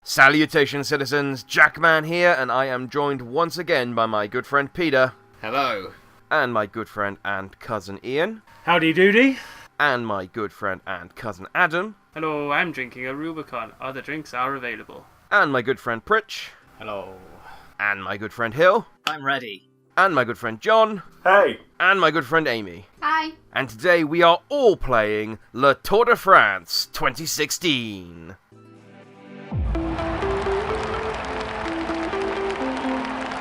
Salutations, citizens, Jackman here, and I am joined once again by my good friend Peter. Hello. And my good friend and cousin Ian. Howdy doody. And my good friend and cousin Adam. Hello, I'm drinking a Rubicon. Other drinks are available. And my good friend Pritch. Hello. And my good friend Hill. I'm ready. And my good friend John. Hey. And my good friend Amy. Hi. And today we are all playing Le Tour de France 2016.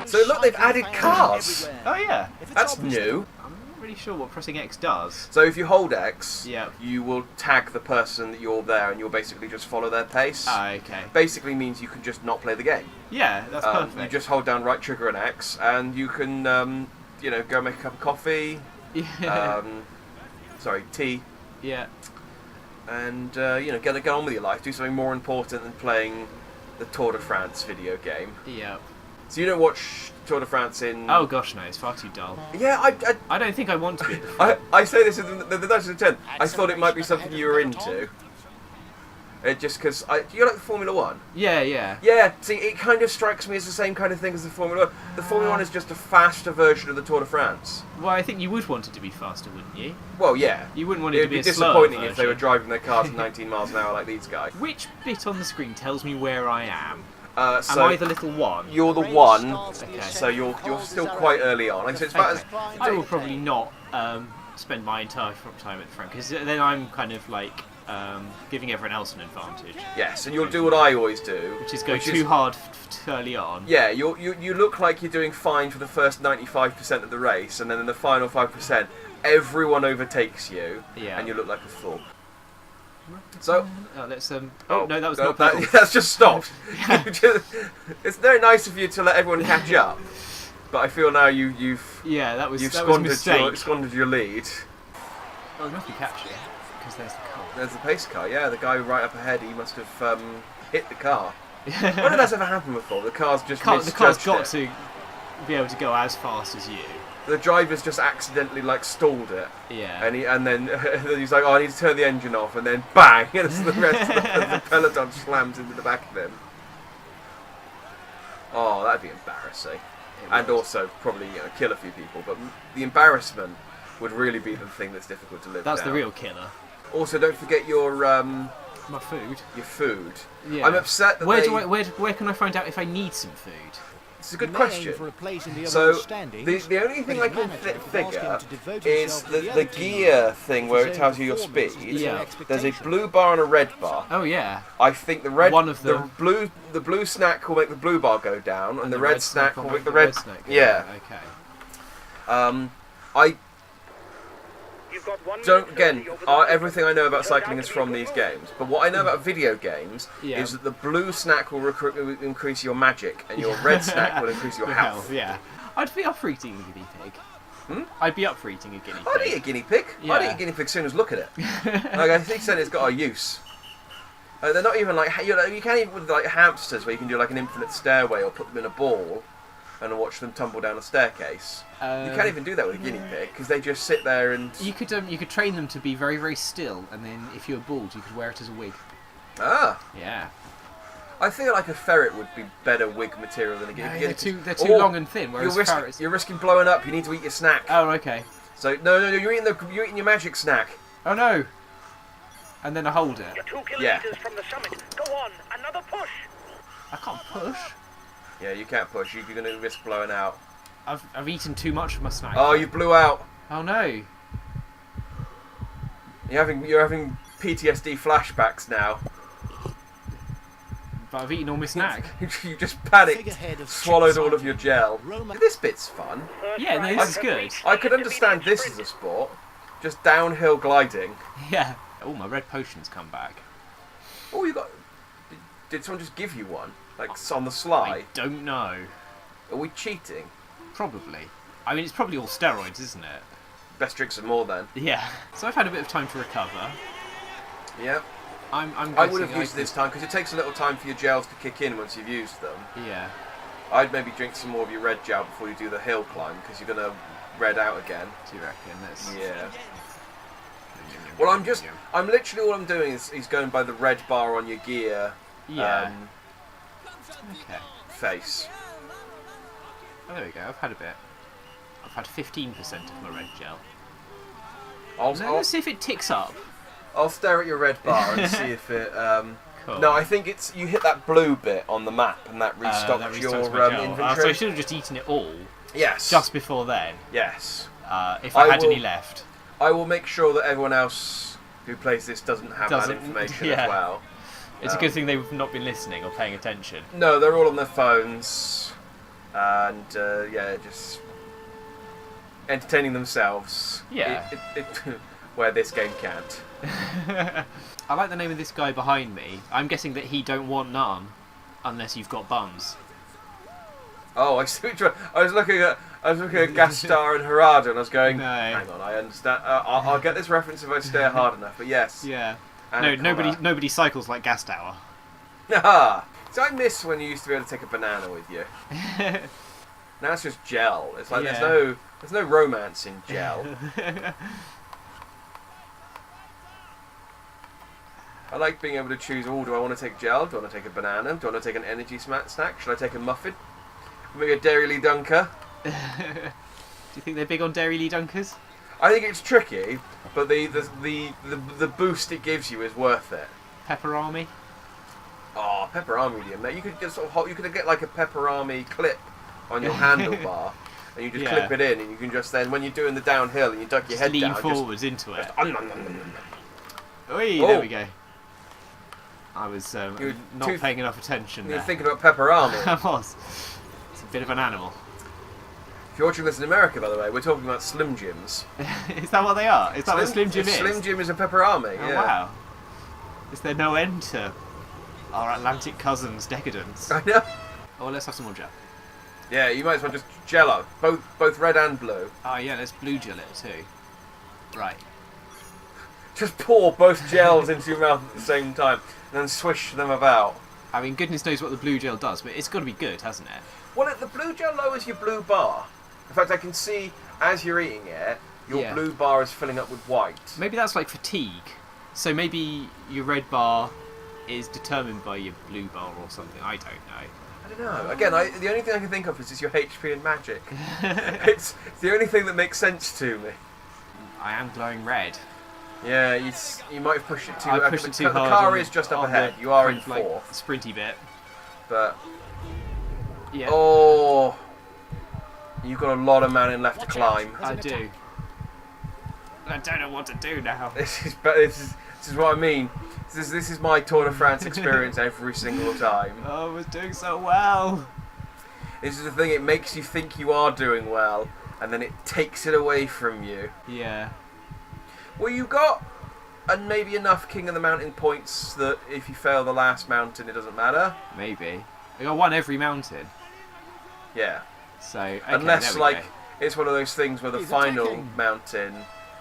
So look, they've added cars. Oh yeah. That's new. I'm not really sure what pressing X does. So if you hold X, Yeah. you will tag the person that you're there, and you'll basically just follow their pace. Ah, okay. Basically means you can just not play the game. Yeah, that's perfect. You just hold down right trigger and X, and you can, go make a cup of coffee. Yeah. Tea, Yeah. and get on with your life. Do something more important than playing the Tour de France video game. Yeah. So you don't watch Tour de France in? Oh gosh, no, it's far too dull. Yeah, I don't think I want to be at the front. I say this in the 2010. I thought it might be something you were into. Just because you like Formula One. Yeah, yeah. Yeah, see, it kind of strikes me as the same kind of thing as the Formula One. The Formula One is just a faster version of the Tour de France. Well, I think you would want it to be faster, wouldn't you? Well, yeah. You wouldn't want it to be a slower disappointing version. if they were driving their cars at 19 miles an hour like these guys. Which bit on the screen tells me where I am? Am Am I the little one? You're the one, Okay. so you're still quite early on. Like I said, it's about Okay. I will probably not spend my entire time at the front, because then I'm kind of like giving everyone else an advantage. yes, and you'll do what I always do, Which is go too hard early on. Yeah, you look like you're doing fine for the first 95% of the race, and then in the final 5%, everyone overtakes you, Yeah. and you look like a fool. So, Let's no, that was not that, people. that's just stopped. It's very nice of you to let everyone catch up, but I feel now you've Yeah, that was a squandered your lead. Oh, it must be captured, because there's the car. There's the pace car. Yeah, the guy right up ahead. He must have hit the car. When did that ever happen before? The car's just The car's misjudged got it. to be able to go as fast as you. The driver's just accidentally stalled it. Yeah. And then he's like, oh, I need to turn the engine off, and then bang, and the rest of the peloton slams into the back of him. Oh, that'd be embarrassing, and also probably kill a few people. But the embarrassment would really be the thing that's difficult to live. That's down. the real killer. Also, don't forget your My food. your food. Yeah. I'm upset that Where can I find out if I need some food? It's a good question. So, the only thing I can figure is the gear thing where it tells you your speed. Yeah. There's a blue bar and a red bar. Oh yeah. I think the red, One of them. the blue snack will make the blue bar go down, and the red snack will make the red. snack. Yeah. Okay. I don't. Again, everything I know about cycling is from these games. But what I know about video games is that the blue snack will increase your magic, and your red snack will increase your health. Yeah. I'd be up for eating a guinea pig. I'd be up for eating a guinea pig. I'd eat a guinea pig. Yeah. I'd eat a guinea pig as soon as look at it. I think it's got a use. They're not even you can't even with hamsters where you can do an infinite stairway or put them in a ball and watch them tumble down a staircase. You can't even do that with a guinea pig because they just sit there and. You could train them to be very, very still, and then if you were bald, you could wear it as a wig. Ah. Yeah. I feel like a ferret would be better wig material than a guinea pig. They're too long and thin. Whereas ferrets. You're risking blowing up. You need to eat your snack. Oh, okay. So no, you're eating your magic snack. Oh no. And then I hold it. You're 2 kilometers from the summit. Go on, another push. I can't push. Yeah, you can't push. You're going to risk blowing out. I've eaten too much of my snack. Oh, you blew out. Oh no. You're having PTSD flashbacks now. But I've eaten all my snack. You just panicked, swallowed all of your gel. This bit's fun. Yeah, no, this is good. I could understand this as a sport. Just downhill gliding. Yeah. Oh, my red potion's come back. Oh, you got... Did someone just give you one? On the sly? I don't know. Are we cheating? Probably. I mean, it's probably all steroids, isn't it? Best drink some more then. Yeah. So I've had a bit of time to recover. Yep. I would have used this time because it takes a little time for your gels to kick in once you've used them. Yeah. I'd maybe drink some more of your red gel before you do the hill climb because you're going to red out again. Do you reckon? Yeah. Well, I'm literally all I'm doing is going by the red bar on your gear. Yeah. Okay. face. Oh, there we go. I've had a bit. I've had 15% of my red gel. I'll Let's see if it ticks up. stare at your red bar and see if it. Cool. No, I think it's you hit that blue bit on the map and that restocks, That your restarts my gel. inventory. So I should have just eaten it all Yes. just before then, Yes. if I had will- any left. I will make sure that everyone else who plays this doesn't have that Doesn't- information yeah. as well. It's a good thing they've not been listening or paying attention. No, they're all on their phones, and just entertaining themselves. Yeah. Where this game can't. I like the name of this guy behind me. I'm guessing that he don't want none unless you've got buns. Oh, I see which one. I was looking at Gastar and Harada, and I was going, No. hang on, I understand. I'll get this reference if I stare hard enough. But yes. Yeah. And No, a collar. nobody cycles like Gastower. Haha. So I miss when you used to be able to take a banana with you. Now it's just gel. It's like Yeah. there's no romance in gel. I like being able to choose, do I want to take gel? Do I want to take a banana? Do I want to take an energy snack? Should I take a muffin? Maybe a Dairy Lee Dunker? Do you think they're big on Dairy Lee Dunkers? I think it's tricky, but the boost it gives you is worth it. Pepperami? Oh, Pepperami, mate. You could get like a Pepperami clip on your handlebar, and you just Yeah. clip it in, and you can just then, when you're doing the downhill and you duck your Just head lean down, forwards into it. Oi, Oh. there we go. I was You were not too- paying enough attention you're there. thinking about Pepperami. I was. It's a bit of an animal. If you're watching this in America, by the way, we're talking about Slim Jims. Is that what they are? Is that what Slim Jim is? Slim Jim is a Pepperami. Oh, Yeah. wow. Is there no end to our Atlantic cousins' decadence? I know. Oh, let's have some more gel. Yeah, you might as well just Jello, both red and blue. Oh, yeah, let's blue gel it too. Right. Just pour both gels into your mouth at the same time, and then swish them about. I mean, goodness knows what the blue gel does, but it's got to be good, hasn't it? Well, the blue gel lowers your blue bar. In fact, I can see as you're eating it, your Yeah. blue bar is filling up with white. Maybe that's like fatigue. So maybe your red bar is determined by your blue bar or something. I don't know. I don't know. Again, the only thing I can think of is your HP and magic. It's the only thing that makes sense to me. I am glowing red. Yeah, you might have pushed it too. I pushed it too the hard. car on is just up on ahead. the You are in kind of, fourth, like, sprinty bit. but Yeah. oh, you've got a lot of mountain left to Watch out. climb. I do. I don't know what to do now. This is what I mean. This is my Tour de France experience every single time. Oh, I was doing so well. This is the thing, it makes you think you are doing well, and then it takes it away from you. Yeah. Well, you got maybe enough King of the Mountain points that if you fail the last mountain, it doesn't matter. Maybe. I won every mountain. Yeah. So, okay, Unless, there we like, go. it's one of those things where the He's final attacking. mountain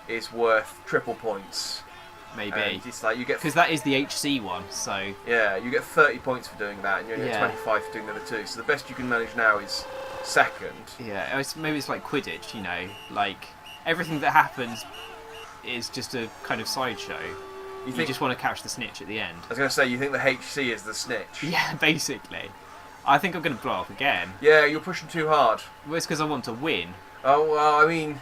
is worth triple points. Maybe. And it's like you get... Because that is the HC one, so... Yeah, you get 30 points for doing that, and you only get Yeah. 25 for doing the other two. So the best you can manage now is second. Yeah, maybe it's like Quidditch, you know? Like, everything that happens is just a kind of sideshow. You think? just want to catch the snitch at the end. I was going to say, you think the HC is the snitch? Yeah, basically. I think I'm going to blow up again. Yeah, you're pushing too hard. Well, it's because I want to win. Oh, well, I mean,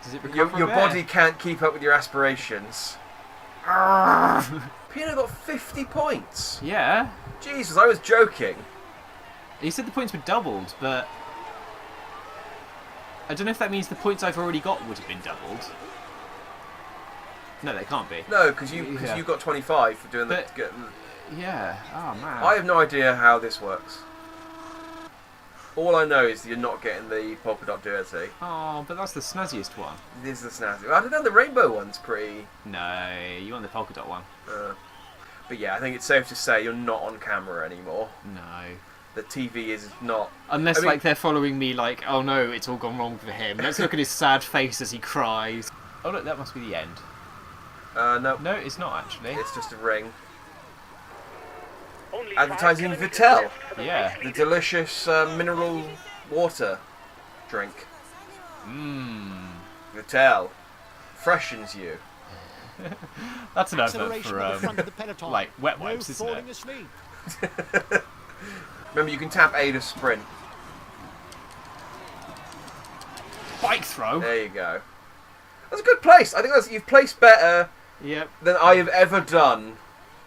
Does it your recover a bit? body can't keep up with your aspirations. Pino got 50 points. Yeah. Jesus, I was joking. He said the points were doubled, but... I don't know if that means the points I've already got would have been doubled. No, they can't be. No, because you Yeah. got 25 for doing But- the... Yeah. Oh, man. I have no idea how this works. All I know is that you're not getting the polka dot dirty. Oh, but that's the snazziest one. This is the snazzy. I don't know, the rainbow one's pretty... No, you want the polka dot one. But yeah, I think it's safe to say you're not on camera anymore. No. The TV is not... Unless, I mean- like, they're following me like, oh no, it's all gone wrong for him. Let's look at his sad face as he cries. Oh look, that must be the end. No, No, it's not actually. it's just a ring. Only Advertising 5 kilometers Vittel. left for the Yeah. race The leader. delicious mineral water drink. Mmm. Vittel. Freshens you. That's an advert Acceleration for, at the front of the peloton. like, wet No wipes, isn't it? falling asleep. Remember, you can tap A to sprint. Bike throw. There you go. That's a good place. I think you've placed better Yep. than I have ever done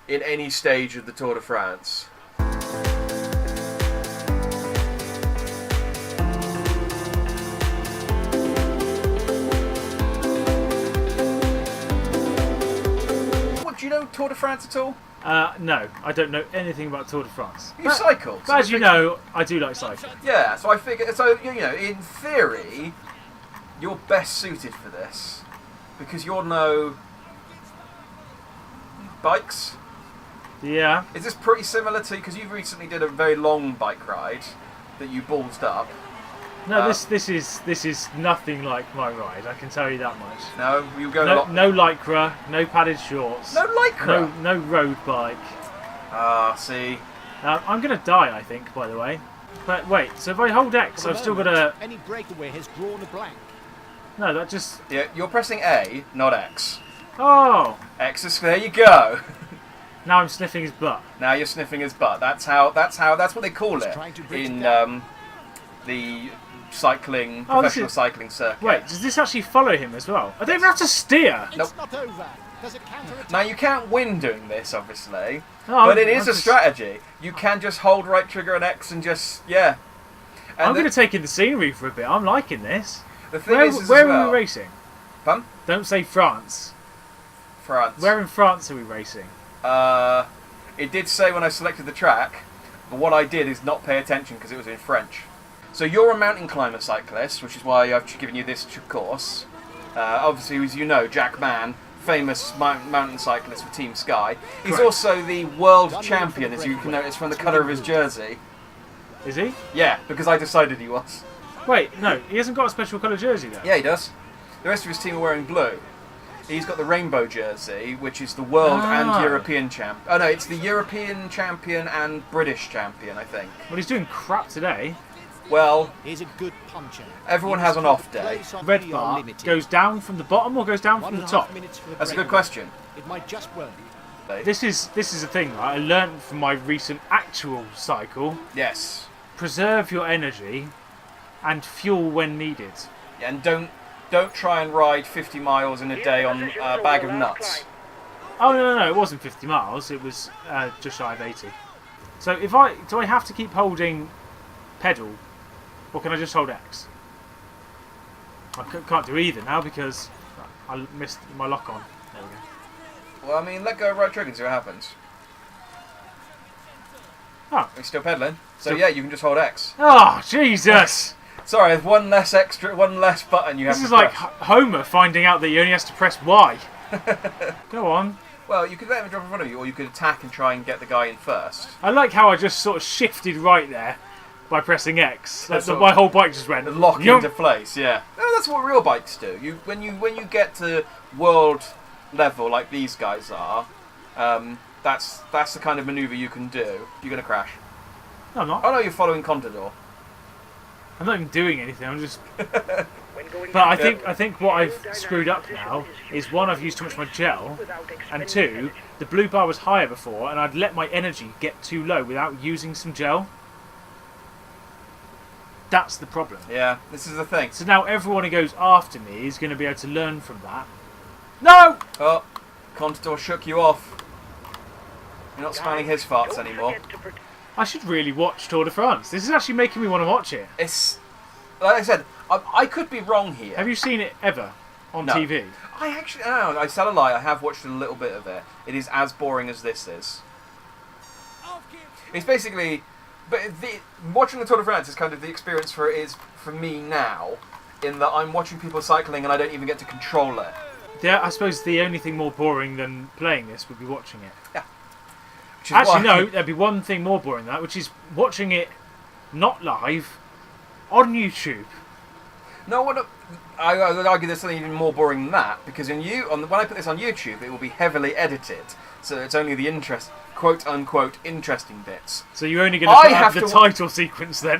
in any stage of the Tour de France. What, do you know Tour de France at all? No, I don't know anything about Tour de France. You cycle. But as you know, I do like cycling. Yeah, so I figure, in theory, you're best suited for this because you'll know bikes. Yeah. Is this pretty similar to, because you recently did a very long bike ride that you ballsed up? No, this is nothing like my ride. I can tell you that much. No, you go a No, lot. no lycra, no padded shorts. No lycra. No road bike. Ah, see. I'm gonna die, I think. By the way. But wait, so if I hold X, I've still got a. Any breakaway has drawn a blank. No, that just. Yeah, you're pressing A, not X. Oh! X is there. You go. Now I'm sniffing his butt. Now you're sniffing his butt. That's what they call it trying to bridge in the the cycling Oh, this professional is- cycling circuit. Wait, does this actually follow him as well? I don't even have to steer. Nope. It's not over. Does it counter-attack? Now you can't win doing this, obviously, Oh, but it is I'm a just- strategy. You can just hold right trigger and X and just And I'm the, going to take in the scenery for a bit. I'm liking this. the thing Where, is as where well, are we racing? Pardon? Don't say France. France. Where in France are we racing? It did say when I selected the track, but what I did is not pay attention because it was in French. So you're a mountain climber cyclist, which is why I've given you this course. Obviously, as you know, Jack Mann, famous mountain cyclist for Team Sky. He's Correct. also the world champion, as you can notice from the colour of his jersey. Is he? Yeah, because I decided he was. Wait, no, he hasn't got a special colour jersey though. Yeah, he does. The rest of his team are wearing blue. He's got the rainbow jersey, which is the world and European champ. Oh no, it's the European champion and British champion, I think. Well, he's doing crap today. Well, He's a good puncher. Everyone He has must an off keep the day. place on Red the bar unlimited. goes down from the bottom or goes down from the 1.5 top? minutes for the that's a good breakaway. question. It might just well be. This is a thing, right? I learned from my recent actual cycle. Yes. Preserve your energy and fuel when needed. And don't try and ride 50 miles in a day on a bag of nuts. Oh no, it wasn't 50 miles. It was just shy of 80. So do I have to keep holding pedal, or can I just hold X? I can't do either now because I missed my lock on. There we go. Well, I mean, let go of right trigger and see what happens. Oh. He's still pedaling. So Still- yeah, you can just hold X. Oh Jesus! Sorry, there's one less button you have This to is like press. Homer finding out that he only has to press Y. Go on. Well, you could let him drop in front of you, or you could attack and try and get the guy in first. I like how I just sort of shifted right there by pressing X. That's Like, sort my whole bike just went And lock yump. into place, yeah. No, that's what real bikes do. When you get to world level like these guys are, that's the kind of manoeuvre you can do. You're gonna crash. No, I'm not. Oh no, you're following Contador. I'm not even doing anything. I'm just. When going But I down, think what I've screwed up now is one, I've used too much of my gel, without and expending two, the blue bar was higher before, and I'd let my energy get too low without using some gel. That's the problem. Yeah, this is the thing. So now everyone who goes after me is going to be able to learn from that. No! Oh, Contador shook you off. You're not Guys, smelling his farts don't anymore. forget to protect- I should really watch Tour de France. This is actually making me want to watch it. It's like I said, I could be wrong here. Have you seen it ever on No. TV? I actually, no, I tell a lie. I have watched a little bit of it. It is as boring as this is. It's basically, but watching the Tour de France is kind of the experience for me now, in that I'm watching people cycling and I don't even get to control it. Yeah, I suppose the only thing more boring than playing this would be watching it. Which is Actually, why- no, there'd be one thing more boring than that, which is watching it not live on YouTube. No, what? I would argue there's something even more boring than that, because when I put this on YouTube, it will be heavily edited, so it's only the quote unquote interesting bits. So you're only going to I put up have the to title sequence then.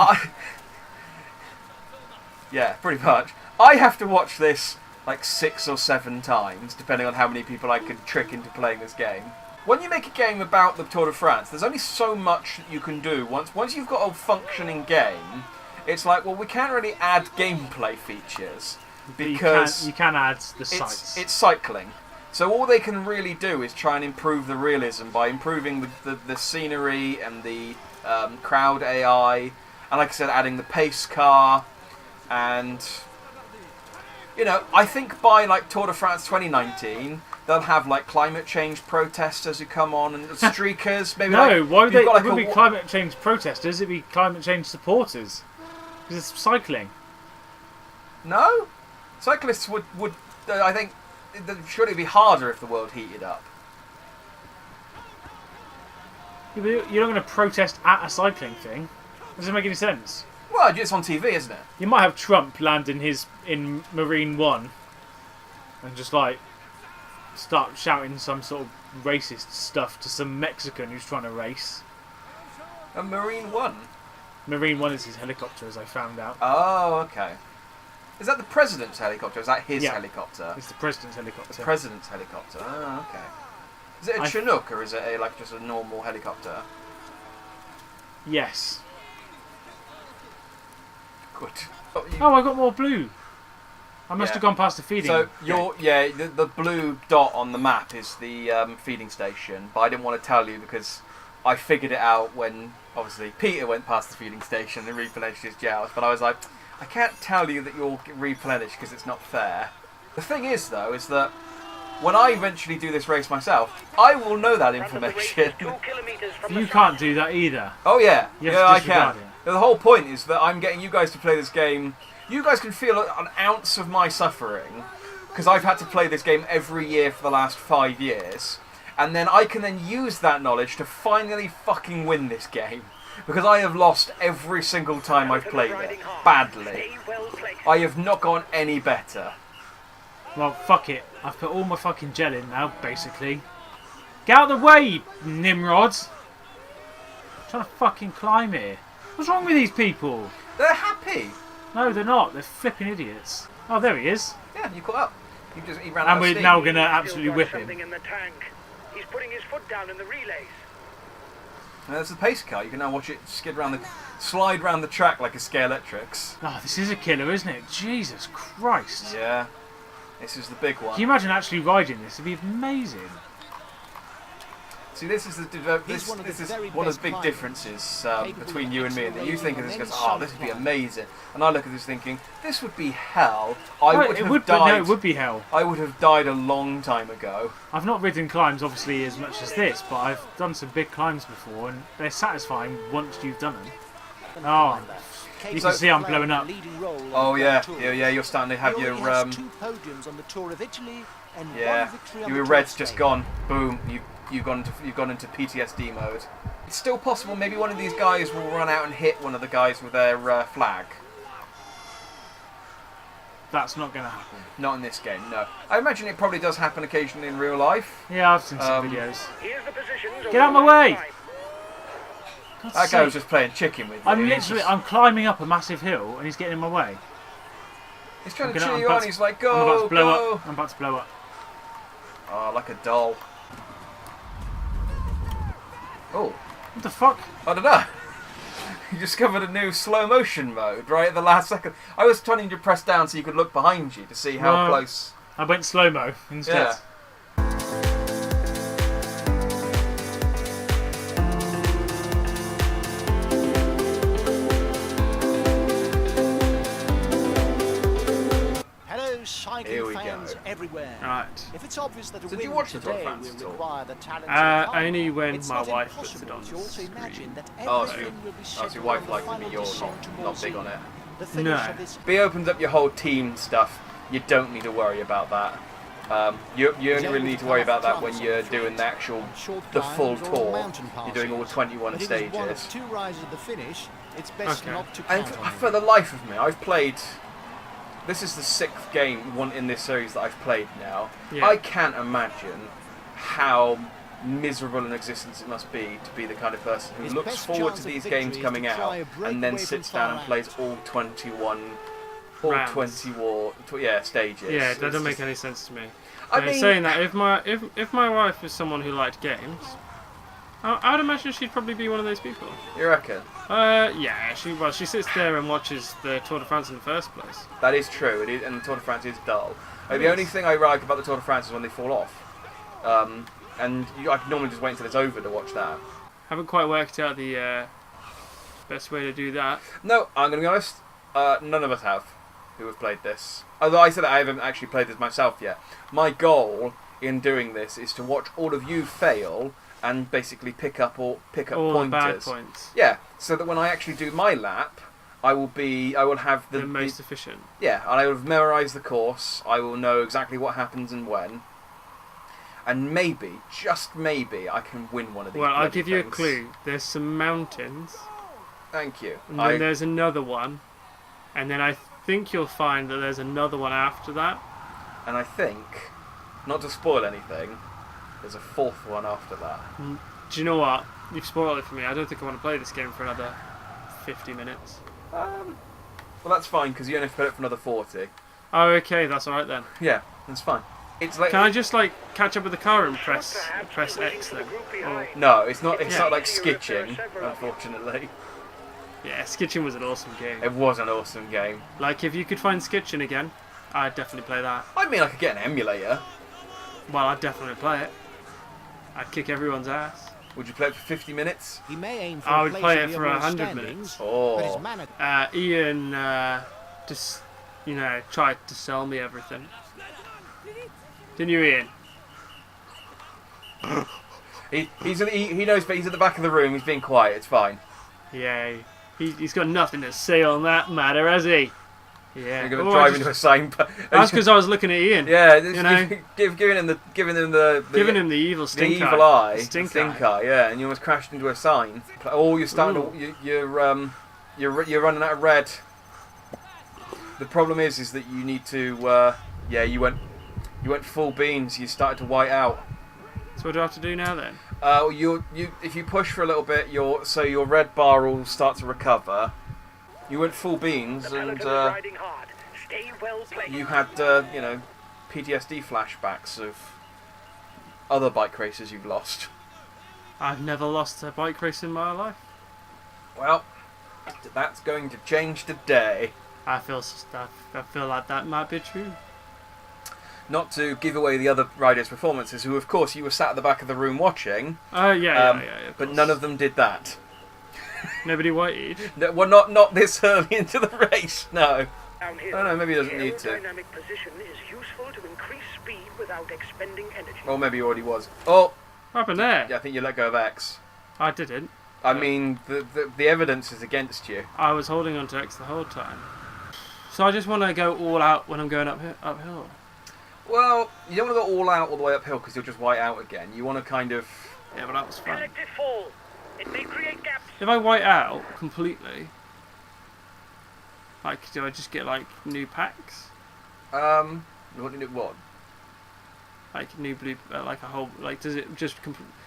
Yeah, pretty much. I have to watch this like 6 or 7 times, depending on how many people I could trick into playing this game. when you make a game about the Tour de France, there's only so much that you can do. Once you've got a functioning game, it's like, well, we can't really add gameplay features because you can add the sights. it's cycling. So all they can really do is try and improve the realism by improving the scenery and the crowd AI, and like I said, adding the pace car, and I think by like Tour de France 2019 they'll have like climate change protesters who come on and streakers. Maybe no, like, why would they? you've got, It wouldn't be climate change protesters. It'd be climate change supporters. Because it's cycling. No, cyclists would I think. Should it be harder if the world heated up? You're not going to protest at a cycling thing. Doesn't make any sense. Well, it's on TV, isn't it? You might have Trump land in Marine One and just like start shouting some sort of racist stuff to some Mexican who's trying to race. A Marine One. Marine One is his helicopter, as I found out. Oh, okay. Is that the president's helicopter? Is that his helicopter? It's the president's helicopter. The president's helicopter. Oh, okay. Is it a Chinook or is it just a normal helicopter? Yes. Good. Oh, I got more blue. I must have gone past the feeding. So the blue dot on the map is the feeding station, but I didn't want to tell you because I figured it out when obviously Peter went past the feeding station and replenished his gels. But I was like, I can't tell you that you'll replenish because it's not fair. The thing is, though, is that when I eventually do this race myself, I will know that information. You can't do that either. Oh yeah, I can. It. The whole point is that I'm getting you guys to play this game. You guys can feel an ounce of my suffering because I've had to play this game every year for the last 5 years, and then I can then use that knowledge to finally fucking win this game. Because I have lost every single time I've played it. Badly. I have not gone any better. Well, fuck it. I've put all my fucking gel in now, basically. Get out of the way, Nimrods! I'm trying to fucking climb here. What's wrong with these people? They're happy. No, they're not. They're flipping idiots. Oh, there he is. Yeah, you caught up. He ran out and of we're steam. now going to absolutely whip him. In the tank. He's putting his foot down in the relays. And there's the pace car. You can now watch it slide round the track like a Scalextrics. Oh, this is a killer, isn't it? Jesus Christ. Yeah. This is the big one. Can you imagine actually riding this? It'd be amazing. See, this is one of the big differences between you and me. That you think of this, goes, oh, this would be amazing, and I look at this thinking, this would be hell. It would be hell. I would have died a long time ago. I've not ridden climbs, obviously, as much as this, but I've done some big climbs before, and they're satisfying once you've done them. Oh, you can see I'm blowing up. Oh yeah, you're starting to have your your red's just gone. Boom, you've gone into PTSD mode. It's still possible. Maybe one of these guys will run out and hit one of the guys with their flag. That's not going to happen. Not in this game, no. I imagine it probably does happen occasionally in real life. Yeah, I've seen some videos. Get out of my way! That guy was just playing chicken with me. I'm climbing up a massive hill and he's getting in my way. He's trying to cheer you on. He's like, go, go. I'm about to blow up. Oh, like a doll. Oh. What the fuck? I don't know. You discovered a new slow motion mode right at the last second. I was trying to press down so you could look behind you to see how close. I went slow-mo instead. Yeah. Cycling fans everywhere. Right. If it's obvious that a Did you win watch the Tour de today France will at all? require the talent of Only when it's my not wife puts it impossible on to also screen. imagine that Oh, everything will be so set your wife around the likes it, final but you're descent to not big on it. The finish No. of this B opens up your whole team stuff. You don't need to worry about that. You only really need to worry about that when you're doing the full tour. You're doing all 21 stages. One of two rises at the finish. It's best Okay. not to And count on for the life of me, I've played. This is the 6th game in this series that I've played now. Yeah. I can't imagine how miserable an existence it must be to be the kind of person who His looks best forward chance to of these victory games is coming to out try a and then breakaway sits from down and far plays out. all 21, Rounds. stages. Yeah, that doesn't make any sense to me. I And mean, saying that, if my wife was someone who liked games, I'd imagine she'd probably be one of those people. you reckon? Yeah, she sits there and watches the Tour de France in the first place. That is true, it is, and the Tour de France is dull. It The only is. thing I like about the Tour de France is when they fall off. I can normally just wait until it's over to watch that. Haven't quite worked out the best way to do that. No, I'm going to be honest, none of us have who have played this. Although I said that I haven't actually played this myself yet. My goal in doing this is to watch all of you fail and basically pick up All pointers. the bad points. Yeah, so that when I actually do my lap, I will have The most efficient. yeah, and I will have memorised the course. I will know exactly what happens and when. And maybe, just maybe, I can win one of these. Well, I'll bloody give you a things. clue. There's some mountains, Thank you. and then there's another one, and then I think you'll find that there's another one after that. And I think, not to spoil anything, there's a fourth one after that. Do you know what? You've spoiled it for me. I don't think I want to play this game for another 50 minutes. Well, that's fine because you only have to put it for another 40. Oh, okay, that's alright then. Yeah, that's fine. It's like Can I just catch up with the car and press X then? Or, no, it's not. It's Yeah. not like skitching, unfortunately. yeah, Skitching was an awesome game. It was an awesome game. Like, if you could find Skitching again, I'd definitely play that. I mean, I could get an emulator. Well, I'd definitely play it. I'd kick everyone's ass. Would you play it for 50 minutes? He may aim for I a would place play in it the for overall 100 standings, minutes. but his Oh, manner Ian just, tried to sell me everything. Didn't you, Ian? he knows, but he's at the back of the room. He's being quiet. It's fine. Yeah, he's got nothing to say on that matter, has he? Yeah. You're going to Oh, drive into a sign. That's because I was looking at Ian. Yeah, you know? giving him the Giving him the evil the stink evil eye, The the stink stink eye. eye, yeah, and you almost crashed into a sign. Oh, you're starting to, you're running out of red. The problem is that you need to, you went full beans. You started to white out. So what do I have to do now then? If you push for a little bit, your red bar will start to recover. You went full beans, The and peloton is riding hard. Stay well placed. you had PTSD flashbacks of other bike races you've lost. I've never lost a bike race in my life. Well, that's going to change today. I feel like that might be true. Not to give away the other riders' performances, who of course you were sat at the back of the room watching. Oh yeah. But none of them did that. Nobody waited. No, well, not this early into the race. No. Downhill. I don't know. Maybe he doesn't need to. Aerodynamic position is useful to increase speed without expending energy. Or maybe he already was. Oh, What happened there? yeah, I think you let go of X. I didn't. I mean, the evidence is against you. I was holding on to X the whole time. So I just want to go all out when I'm going uphill. Well, you don't want to go all out all the way uphill because you'll just white out again. You want to kind of. Yeah, but that was fun. Selective fall. It may create gaps. If I white out completely, do I just get new packs? What? Like new blue, a whole does it just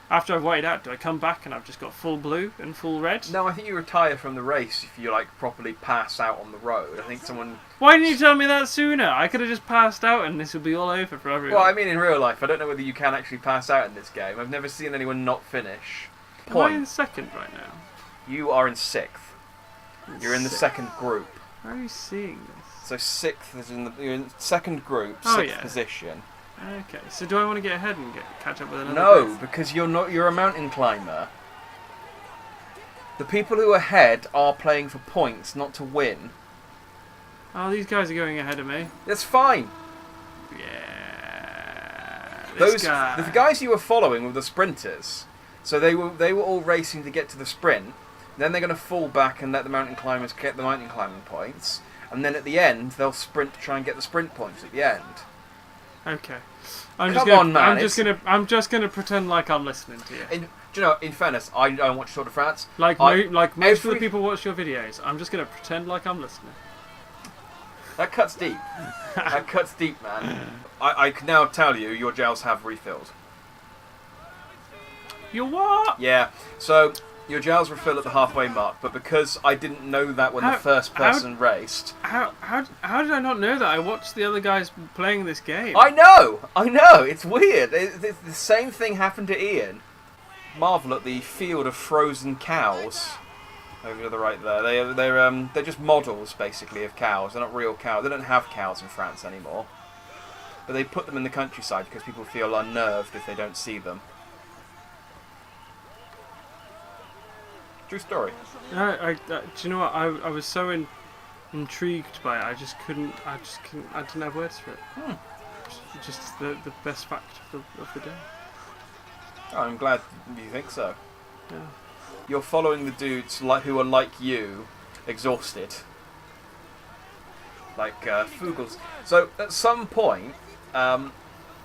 after I've whited out? Do I come back and I've just got full blue and full red? No, I think you retire from the race if you properly pass out on the road. I think someone. Why didn't you tell me that sooner? I could have just passed out and this would be all over for everyone. Well, I mean, in real life, I don't know whether you can actually pass out in this game. I've never seen anyone not finish. Am I in second right now? You are in 6th. You're in the second group. How are you seeing this? So 6th is you're in second group, Oh, 6th yeah. position. Okay, so do I want to get ahead and catch up with another? No, group? because you're a mountain climber. The people who are ahead are playing for points, not to win. Oh, these guys are going ahead of me. That's fine. Yeah. This guy. The guys you were following were the sprinters. So they were all racing to get to the sprint. Then they're going to fall back and let the mountain climbers get the mountain climbing points. And then at the end, they'll sprint to try and get the sprint points at the end. Okay. Come on, man, I'm just gonna pretend like I'm listening to you. Do you know? In fairness, I don't watch Tour de France. Like most of the every- people watch your videos. I'm just gonna pretend like I'm listening. That cuts deep. That cuts deep, man. I can now tell you your gels have refilled. You what? Yeah. So Your gels refill at the halfway mark, but because I didn't know that when the first person raced... How did I not know that? I watched the other guys playing this game. I know! It's weird. The same thing happened to Ian. Marvel at the field of frozen cows. Over to the right there. They're just models, basically, of cows. They're not real cows. They don't have cows in France anymore. But they put them in the countryside because people feel unnerved if they don't see them. True story. Do you know what? I was so intrigued by it. I didn't have words for it. Just the best fact of the day. Oh, I'm glad you think so. Yeah. You're following the dudes who are like you, exhausted. Like Fugels. So at some point,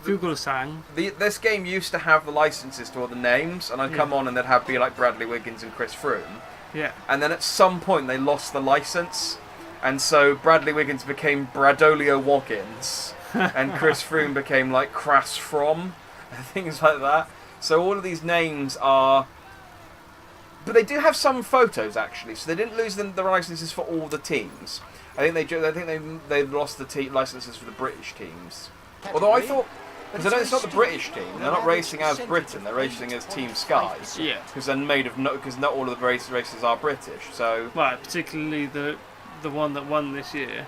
Fugelsang. This game used to have the licenses to all the names, and I'd come on and they'd be like Bradley Wiggins and Chris Froome. Yeah. And then at some point they lost the license, and so Bradley Wiggins became Bradolio Woggins, and Chris Froome became like Crass From, and things like that. So all of these names are... But they do have some photos, actually, so they didn't lose the licenses for all the teams. I think they lost the licenses for the British teams. Although I thought... Because I know it's not the British team. They're not racing as Britain. They're racing as Team Sky. Yeah. Because they're made of because not all of the races are British. So Well, particularly the one that won this year.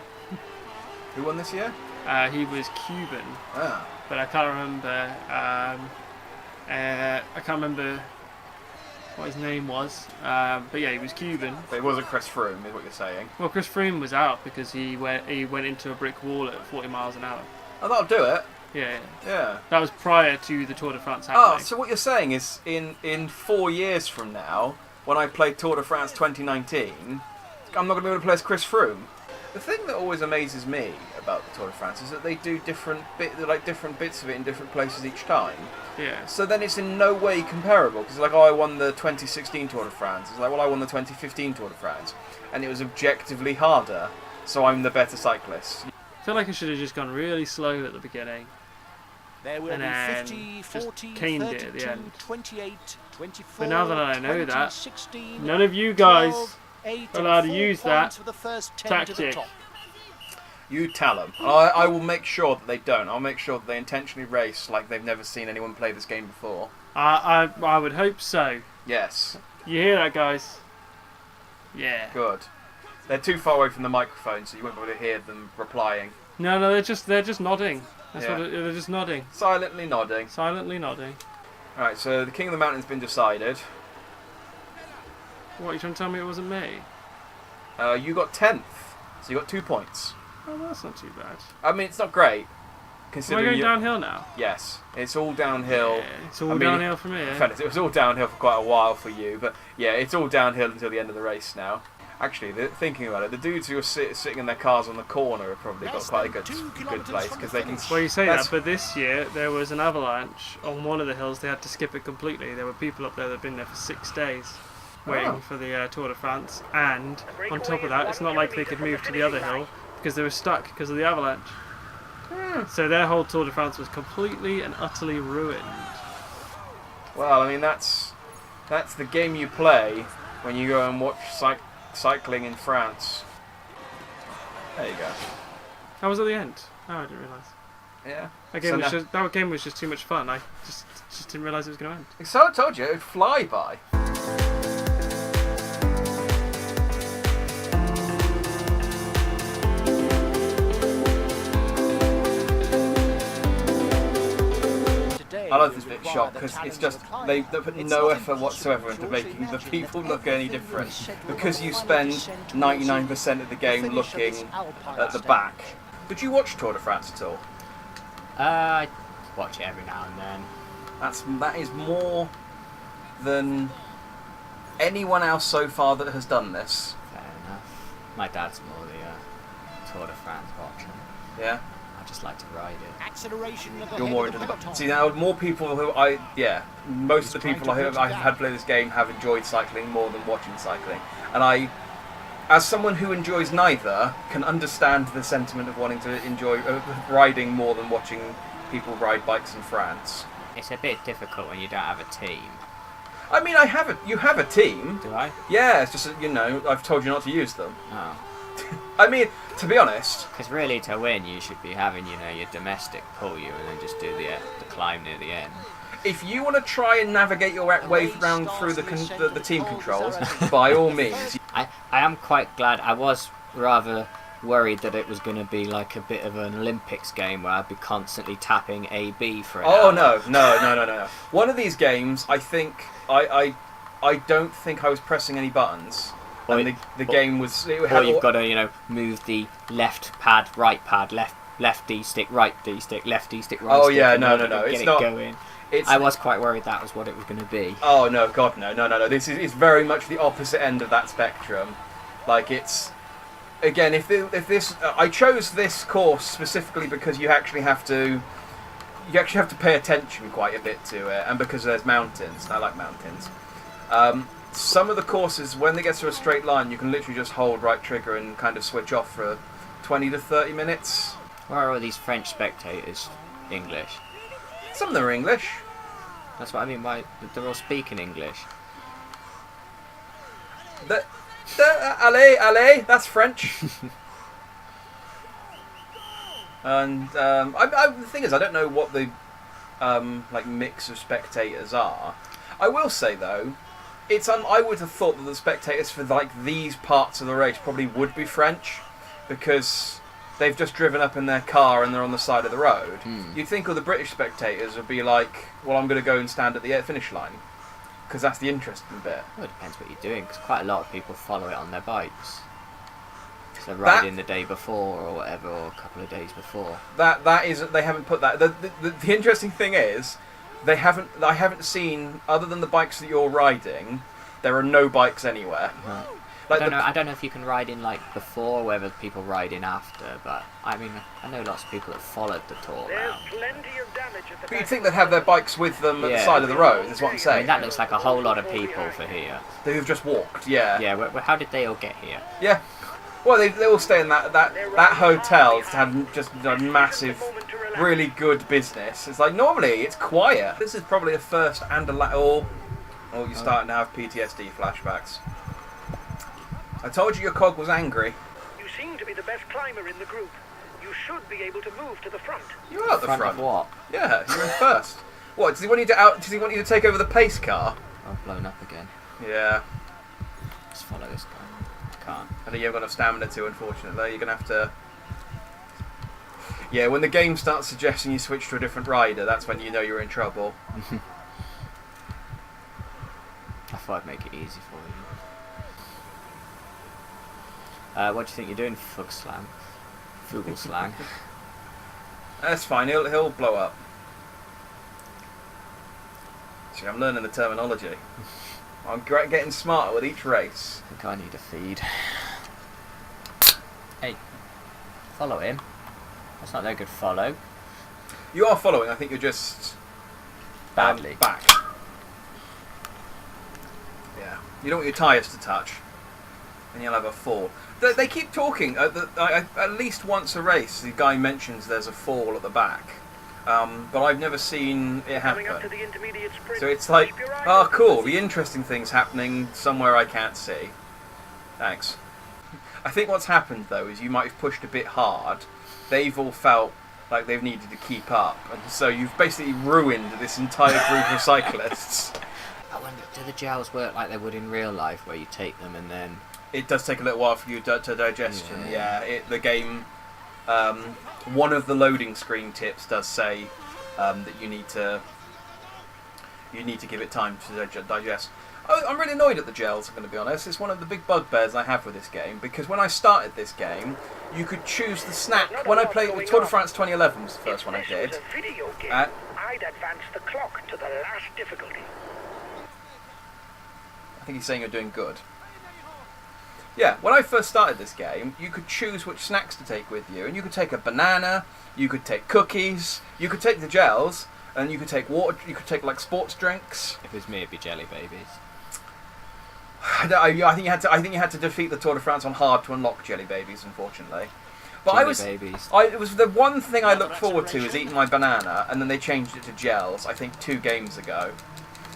who won this year? He was Cuban, Ah, but I can't remember. I can't remember what his name was. But yeah, he was Cuban. but it wasn't Chris Froome, is what you're saying. Well, Chris Froome was out because he went into a brick wall at 40 miles an hour. Oh, that'll do it. Yeah. Yeah. That was prior to the Tour de France happening. Oh, so what you're saying is in 4 years from now, when I play Tour de France 2019, I'm not going to be able to play as Chris Froome. The thing that always amazes me about the Tour de France is that they do different bits of it in different places each time. Yeah. So then it's in no way comparable, because like, oh, I won the 2016 Tour de France. It's like, well, I won the 2015 Tour de France, and it was objectively harder, so I'm the better cyclist. I feel like I should have just gone really slow at the beginning. There will And be then 50, just 40, caned it 32, at the end. 28, 24, But now that I know 20, that, 16, none of you guys 12, 8, are allowed to and use 4 that points for the first 10 to the tactic. top. You tell them. I will make sure that they don't. I'll make sure that they intentionally race like they've never seen anyone play this game before. I would hope so. Yes. You hear that, guys? Yeah. Good. They're too far away from the microphone, so you won't be able to hear them replying. No, they're just nodding. That's Yeah. they're just nodding, Silently nodding. silently nodding. Alright, so the King of the Mountain's been decided. What, you trying to tell me it wasn't me? You got 10th, so you got 2 points. Oh, that's not too bad. I mean, it's not great, Am I considering going you... downhill now? Yes, it's all downhill. Yeah, it's all I mean, downhill for me, In eh? fairness, it was all downhill for quite a while for you, but yeah, it's all downhill until the end of the race now. Actually, thinking about it, the dudes who are sitting in their cars on the corner have probably got quite a good place, because they can... Well, you say that's- that, but this year there was an avalanche on one of the hills. They had to skip it completely. There were people up there that had been there for 6 days waiting for the Tour de France, and on top of that, it's not like they could move to the other hill because they were stuck because of the avalanche. So their whole Tour de France was completely and utterly ruined. Well, I mean, that's the game you play when you go and watch cycling in France. There you go. That was at the end. Oh, I didn't realise. Yeah. That game was just too much fun. I just didn't realise it was going to end. So I told you, it would fly by. I love this bit shot because it's just they put no effort whatsoever into making the people look any different, because you spend 99% of the game looking at the back. Did you watch Tour de France at all? I watch it every now and then. That is more than anyone else so far that has done this. Fair enough. My dad's more the Tour de France watcher. Yeah. I just like to ride it. Acceleration of the You're head more of into the the... peloton. See, now most of the people I've had play this game have enjoyed cycling more than watching cycling, and I, as someone who enjoys neither, can understand the sentiment of wanting to enjoy riding more than watching people ride bikes in France. It's a bit difficult when you don't have a team. I mean, you have a team. Do I? Yeah, it's just that, you know, I've told you not to use them. Oh. I mean, to be honest, Because really, to win, you should be having, you know, your domestic pull you and then just do the climb near the end. if you want to try and navigate your way round through the team controls, by all means. I am quite glad. I was rather worried that it was going to be like a bit of an Olympics game where I'd be constantly tapping A, B for an Oh, hour. no. One of these games, I think, I don't think I was pressing any buttons. And the game was... Or you've got to, you know, move the left pad, right pad, left D stick, right D stick, left D stick, right Oh, stick. yeah, in no. order to It's get not... it going. It's, I was quite worried that was what it was going to be. Oh, no, God, no. This is very much the opposite end of that spectrum. Like, it's... Again, if this... I chose this course specifically because you actually have to pay attention quite a bit to it, and because there's mountains, and I like mountains. Some of the courses, when they get to a straight line, you can literally just hold right trigger and kind of switch off for 20 to 30 minutes. Why are all these French spectators English? Some of them are English. That's what I mean by they're all speaking English. Allez, that's French. And the thing is, I don't know what the like mix of spectators are. I will say though, I would have thought that the spectators for like these parts of the race probably would be French, because they've just driven up in their car and they're on the side of the road. You'd think all the British spectators would be like, well, I'm going to go and stand at the finish line, because that's the interesting bit. Well, it depends what you're doing, because quite a lot of people follow it on their bikes. So they're riding the day before or whatever, or a couple of days before. That is, they haven't put that. The interesting thing is, I haven't seen, other than the bikes that you're riding, there are no bikes anywhere. Right. Like I don't know if you can ride in like before, whether people ride in after, but I mean, I know lots of people that followed the tour There's round. plenty of damage at the But you'd think they'd have their bikes with them at the Yeah. side of the road, is what I'm I mean, saying. that looks like a whole lot of people for here. They've just walked, yeah. Yeah, how did they all get here? Yeah. Well, they all stay in that hotel. It's had just a massive, really good business. It's like, normally it's quiet. This is probably a first and a oh, you're starting to have PTSD flashbacks. I told you your cog was angry. You seem to be the best climber in the group. You should be able to move to the front. You're at the Front front. of what? Yeah, you're in first. What, does he want you to does he want you to take over the pace car? I've blown up again. Yeah. Let's follow this guy. Can't. I know you haven't got enough stamina to, unfortunately. You're going to have to... Yeah, when the game starts suggesting you switch to a different rider, that's when you know you're in trouble. I thought I'd make it easy for you. What do you think you're doing, Fugslang? Fugelslang? That's fine, he'll blow up. See, I'm learning the terminology. I'm getting smarter with each race. I think I need a feed. Hey, follow him. That's not no good follow. You are following, I think you're just... Badly. back. Yeah. You don't want your tyres to touch. And you'll have a fall. They keep talking. At least once a race, the guy mentions there's a fall at the back. But I've never seen it Coming up to happen. the intermediate sprint. So it's like, Keep your eye oh on cool, the the interesting thing's happening somewhere I can't see. Thanks. I think what's happened though is you might have pushed a bit hard. They've all felt like they've needed to keep up. And so you've basically ruined this entire group of cyclists. I wonder, do the gels work like they would in real life, where you take them and then... It does take a little while for you to digestion. Yeah, the game. One of the loading screen tips does say that you need to give it time to digest. I'm really annoyed at the gels, I'm going to be honest. It's one of the big bugbears I have with this game, because when I started this game, you could choose the snack. When I played Tour de France 2011 was the first one I If did. this was a video game, I'd advance the clock to the last difficulty. I think he's saying you're doing good. Yeah, when I first started this game, you could choose which snacks to take with you, and you could take a banana, you could take cookies, you could take the gels, and you could take water. You could take like sports drinks. If it was me, it'd be jelly babies. I think you had to defeat the Tour de France on hard to unlock jelly babies, unfortunately. But Babies. it was the one thing I looked forward to is eating my banana, and then they changed it to gels. I think 2 games ago.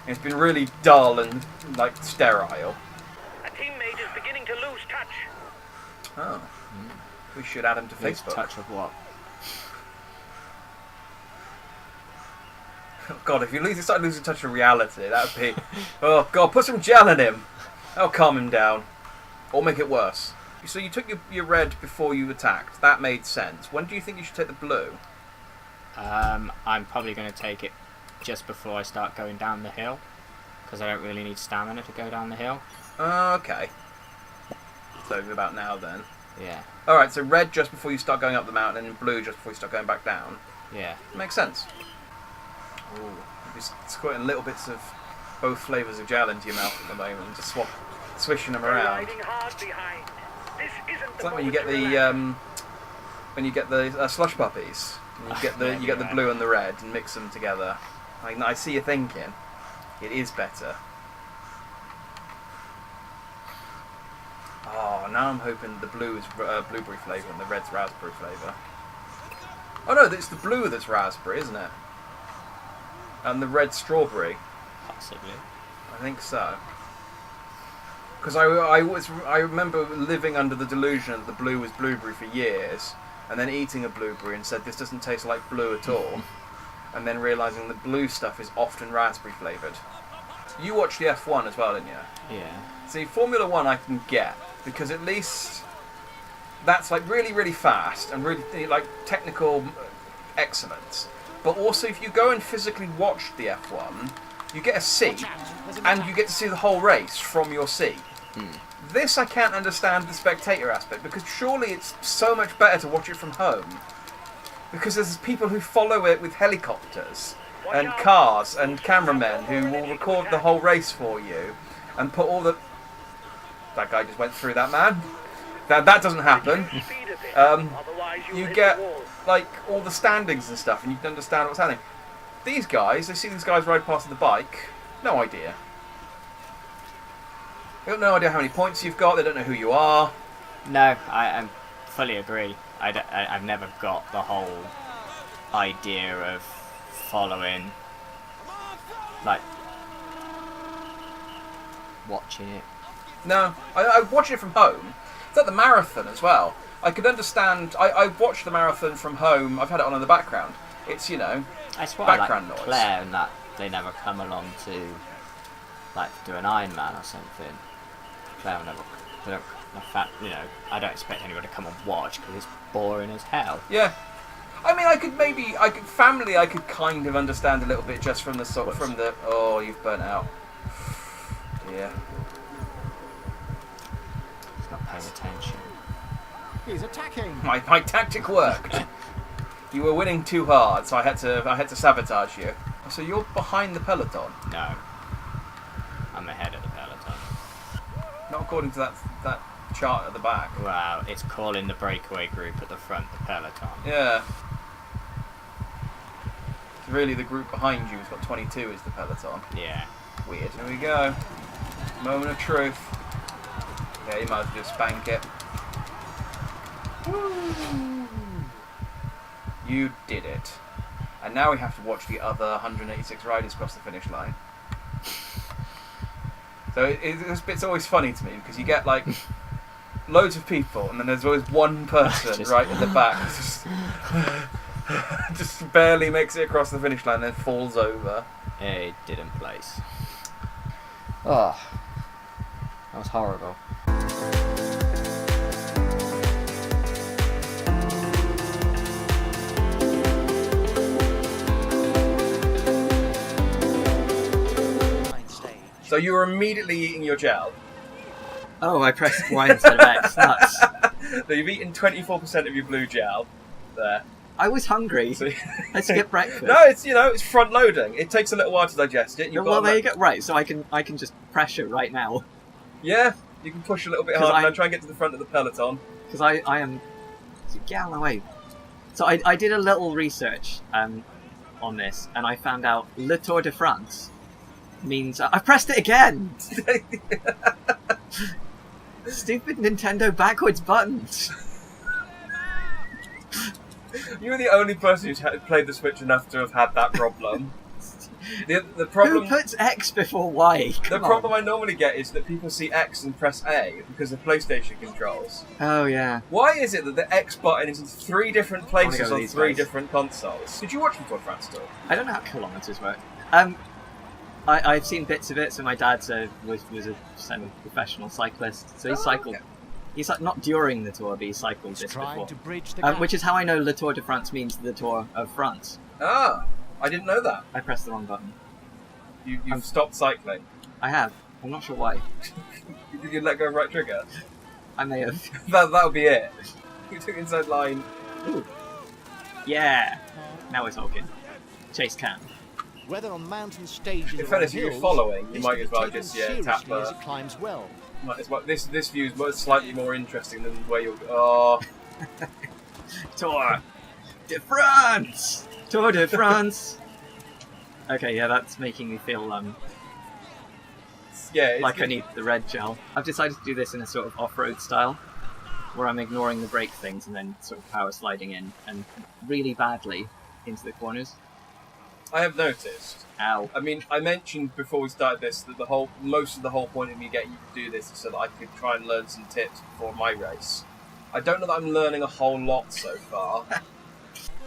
It's been really dull and like sterile. A teammate is beginning to lose touch. Oh, we should add him to Lose Facebook. touch of what? Oh God, if you start losing touch of reality, that would be. Oh God, put some gel in him. That'll calm him down, or make it worse. So you took your red before you attacked. That made sense. When do you think you should take the blue? I'm probably going to take it just before I start going down the hill, because I don't really need stamina to go down the hill. Okay. So about now then. Yeah. Alright, so red just before you start going up the mountain, and blue just before you start going back down. Yeah. Makes sense. Ooh, just squirting little bits of both flavours of gel into your mouth at the moment, just swishing them They're around. riding hard behind. This isn't It's the like when you moment get to the relax. slush puppies. And you get the blue and the red and mix them together. I see you thinking. It is better. Oh, now I'm hoping the blue is blueberry flavour and the red's raspberry flavour. Oh no, it's the blue that's raspberry, isn't it? And the red strawberry. Possibly. I think so. Because I remember living under the delusion that the blue was blueberry for years, and then eating a blueberry and said this doesn't taste like blue at all, and then realising the blue stuff is often raspberry flavoured. You watched the F1 as well, didn't you? Yeah. See, Formula 1 I can get, because at least that's like really, really fast and really like technical excellence. But also if you go and physically watch the F1, you get a seat and you get to see the whole race from your seat. This I can't understand the spectator aspect, because surely it's so much better to watch it from home. Because there's people who follow it with helicopters and cars and cameramen who will record the whole race for you and put all the... That guy just went through that man. That doesn't happen. Speed a bit, Um, otherwise you'll you hit get the wall. like all the standings and stuff, and you can understand what's happening. These guys, they see these guys ride past the bike, no idea. They got no idea how many points you've got. They don't know who you are. No, I fully agree. I've never got the whole idea of following, like, watching it. No, I watch it from home. It's like the marathon as well. I could understand. I watched the marathon from home. I've had it on in the background. It's, you know, That's why background I like noise. Claire and that they never come along to, like, do an Iron Man or something. Claire will never. They don't, in fact, you know, I don't expect anyone to come and watch because it's boring as hell. Yeah. I mean, I could kind of understand a little bit just from the sort from the. Oh, you've burnt out. Yeah. It's not paying attention. He's attacking. My tactic worked. You were winning too hard, so I had to sabotage you. So you're behind the peloton, No. I'm ahead of the peloton. not according to that chart at the back. Wow, it's calling the breakaway group at the front the peloton. Yeah. It's really the group behind you who's got 22 is the peloton. Yeah. Weird. Here we go. Moment of truth. Yeah, you might as well just spank it. You did it. And now we have to watch the other 186 riders cross the finish line. So this bit's always funny to me, because you get like loads of people and then there's always one person Just- right in the back just barely makes it across the finish line and then falls over. It didn't place. Oh. That was horrible. So you were immediately eating your gel. Oh, I pressed Y instead of X. Nuts. So you've eaten 24% of your blue gel there. I was hungry. So, I skipped breakfast. no, it's it's front loading. It takes a little while to digest it. You've Well, got there you go. Right, so I can just pressure right now Yeah, you can push a little bit 'Cause harder I- and try and get to the front of the peloton. because I am. Get out of the way. So I did a little research on this, and I found out Le Tour de France means I pressed it again. Stupid Nintendo backwards buttons. You were the only person who's played the Switch enough to have had that problem. The problem. Who puts X before Y? The Come problem on. I normally get is that people see X and press A because of PlayStation controls. Oh yeah. Why is it that the X button is in 3 different places with on these 3 guys. different consoles? Did you watch the Tour de France still? I don't know how kilometers work. I've seen bits of it. So my dad was a semi-professional cyclist, so he cycled. Okay. He's like not during the tour, but he cycled this Trying before. to bridge the gap. Which is how I know Le Tour de France means the Tour of France. Ah, I didn't know that. I pressed the wrong button. You've stopped cycling. I have. I'm not sure why. Did you let go of right trigger? I may have. That'll be it. You took inside line. Ooh. Yeah. Now we're talking. Chase Cam. Whether on mountain stages In or fairness, on if you're hills, following, you this might can as be well taken just seriously tap as it climbs well. Might as well. This view is slightly more interesting than where you're. Oh, Tour de France! Tour de France! Okay, yeah, that's making me feel yeah. It's like I good. need the red gel. I've decided to do this in a sort of off-road style, where I'm ignoring the brake things and then sort of power sliding in, and really badly into the corners. I have noticed. Ow. I mean, I mentioned before we started this that most of the whole point of me getting you to do this is so that I could try and learn some tips before my race. I don't know that I'm learning a whole lot so far.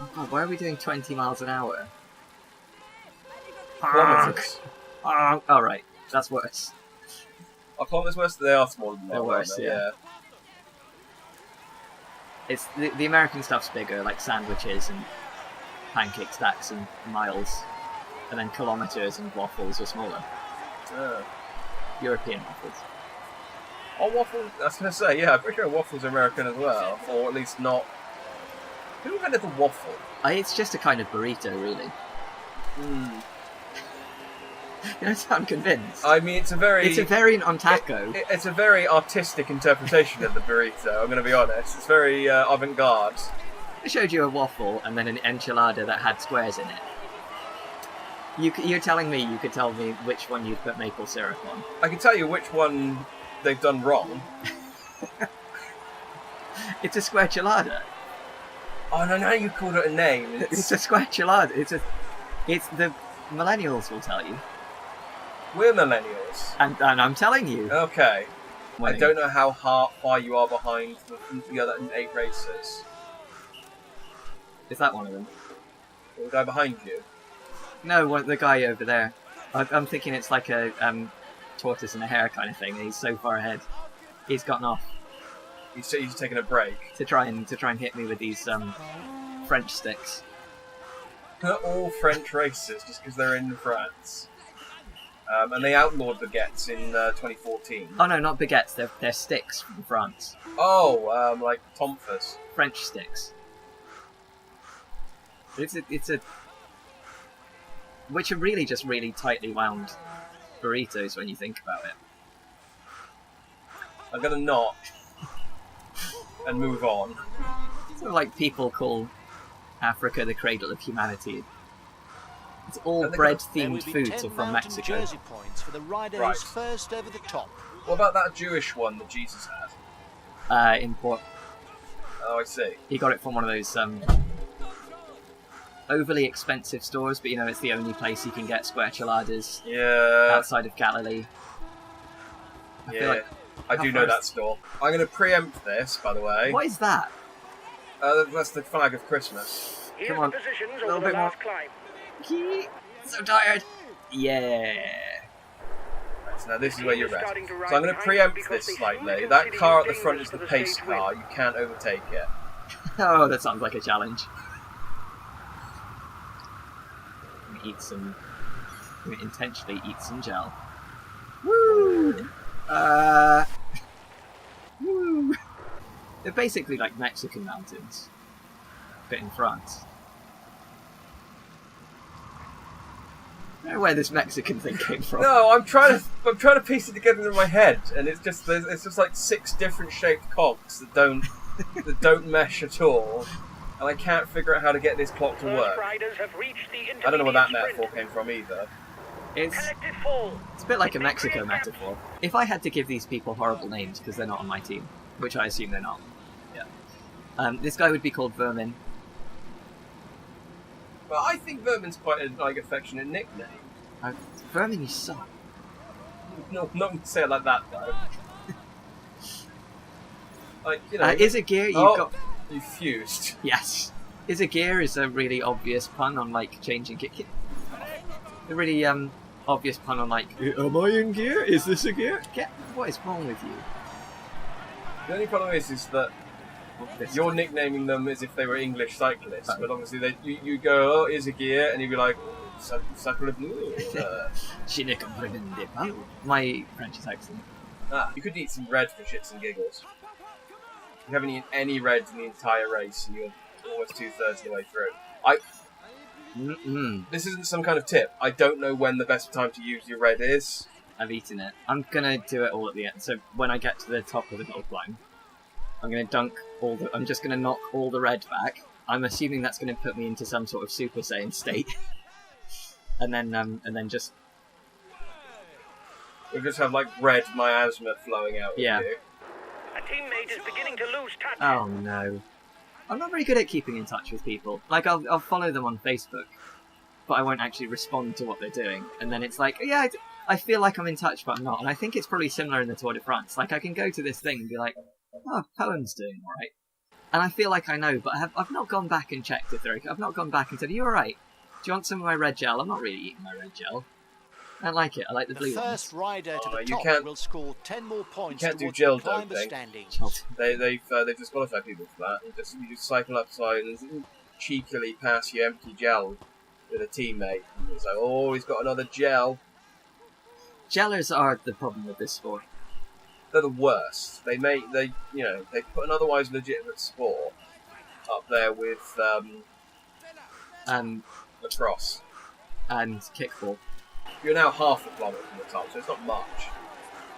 Oh God, why are we doing 20 miles an hour? Kilometers. Alright, that's worse. Are kilometers worse? They are smaller than that. They're worse, aren't they? yeah. It's the American stuff's bigger, like sandwiches and pancake stacks and miles, and then kilometers and waffles are smaller. Yeah. European waffles. Oh, waffles. I was going to say, yeah, I'm pretty sure waffles are American as well, or at least not. Who invented the waffle? It's just a kind of burrito, really. You don't sound convinced. I mean, it's a variant on taco. It's a very artistic interpretation of the burrito. I'm going to be honest. It's very avant-garde. I showed you a waffle and then an enchilada that had squares in it. You're telling me you could tell me which one you'd put maple syrup on? I can tell you which one they've done wrong. It's a square chilada. Oh no! Now you called it a name. It's a square chilada. It's the millennials will tell you, We're millennials. and I'm telling you. Okay. I Winning. don't know how far you are behind the other 8 racers. Is that one of them? The guy behind you. No, the guy over there. I'm thinking it's like a tortoise and a hare kind of thing. He's so far ahead. He's gotten off He's taking a break. to try and hit me with these French sticks. They're all French racers just because they're in France. And they outlawed baguettes in 2014. Oh no, not baguettes. They're sticks from France. Oh, like Tomfers. French sticks. It's a which are really just really tightly wound burritos when you think about it. I'm gonna not and move on. Sort of like people call Africa the cradle of humanity. It's all And they bread-themed There will be foods 10 are from mountain Mexico. jersey points for the rider Right. who's first over the top. What about that Jewish one that Jesus had? Import. Oh, I see. He got it from one of those overly expensive stores, but you know it's the only place you can get square chiladas Yeah. outside of Galilee. I feel Yeah. like- I how do know far is- that store. I'm gonna preempt this, by the way. What is that? That's the flag of Christmas. Here's Come on. the positions A little over bit the more. last climb. So tired. Yeah. So now this is where you're Team is at. starting to So ride I'm going to behind preempt because this they slightly. seem That consider car you at the front is dangerous the for the pace stage win. car. You can't overtake it. Oh, that sounds like a challenge. I'm gonna intentionally eat some gel. Woo! Woo! They're basically like Mexican mountains, but in France. I don't know where this Mexican thing came from. No, I'm trying to piece it together in my head, and it's just like 6 different shaped cogs that don't mesh at all, and I can't figure out how to get this clock to First work. riders have reached the I don't know where that intermediate metaphor sprint. came from either. It's Collective fall. a bit like a Mexico metaphor. If I had to give these people horrible names because they're not on my team, which I assume they're not, yeah. This guy would be called Vermin. But I think Vermin's quite a affectionate nickname. Vermin, you suck. No, not say it like that though. Like, you know. Is a gear you've Oh, got? you fused. Yes. Is a gear is a really obvious pun on like changing gear. A really obvious pun on like, am I in gear? Is this a gear? What is wrong with you? The only problem is that you're nicknaming them as if they were English cyclists, Oh. but obviously you go, oh, is a gear, and you'd be like, sacre bleu. My French is excellent. You could eat some red for shits and giggles. You haven't eaten any reds in the entire race, and you're almost 2/3 of the way through. This isn't some kind of tip. I don't know when the best time to use your red is. I've eaten it. I'm gonna do it all at the end. So when I get to the top of the gold line, I'm gonna dunk all the. I'm just gonna knock all the red back. I'm assuming that's gonna put me into some sort of Super Saiyan state, and then just. We'll just have like red miasma flowing out. Yeah. Of you. A teammate is beginning to lose touch. Oh no. I'm not very good at keeping in touch with people. Like, I'll follow them on Facebook, but I won't actually respond to what they're doing. And then it's like, yeah, I feel like I'm in touch, but I'm not. And I think it's probably similar in the Tour de France. Like, I can go to this thing and be like, oh, Poem's doing alright. And I feel like I know, but I've not gone back and checked if they're okay. I've not gone back and said, are you alright? Do you want some of my red gel? I'm not really eating my red gel. I don't like it. I like the The blue first ones. rider to the you top can't- will score 10 more points you can't do towards gel the climber doping. standings. They've disqualified people for that. You just cycle upside and cheekily pass your empty gel with a teammate. And it's like, oh, he's got another gel. Gellers are the problem with this sport. They're the worst. They put an otherwise legitimate sport up there with lacrosse. And kickball. You're now half a kilometre from the top, so it's not much.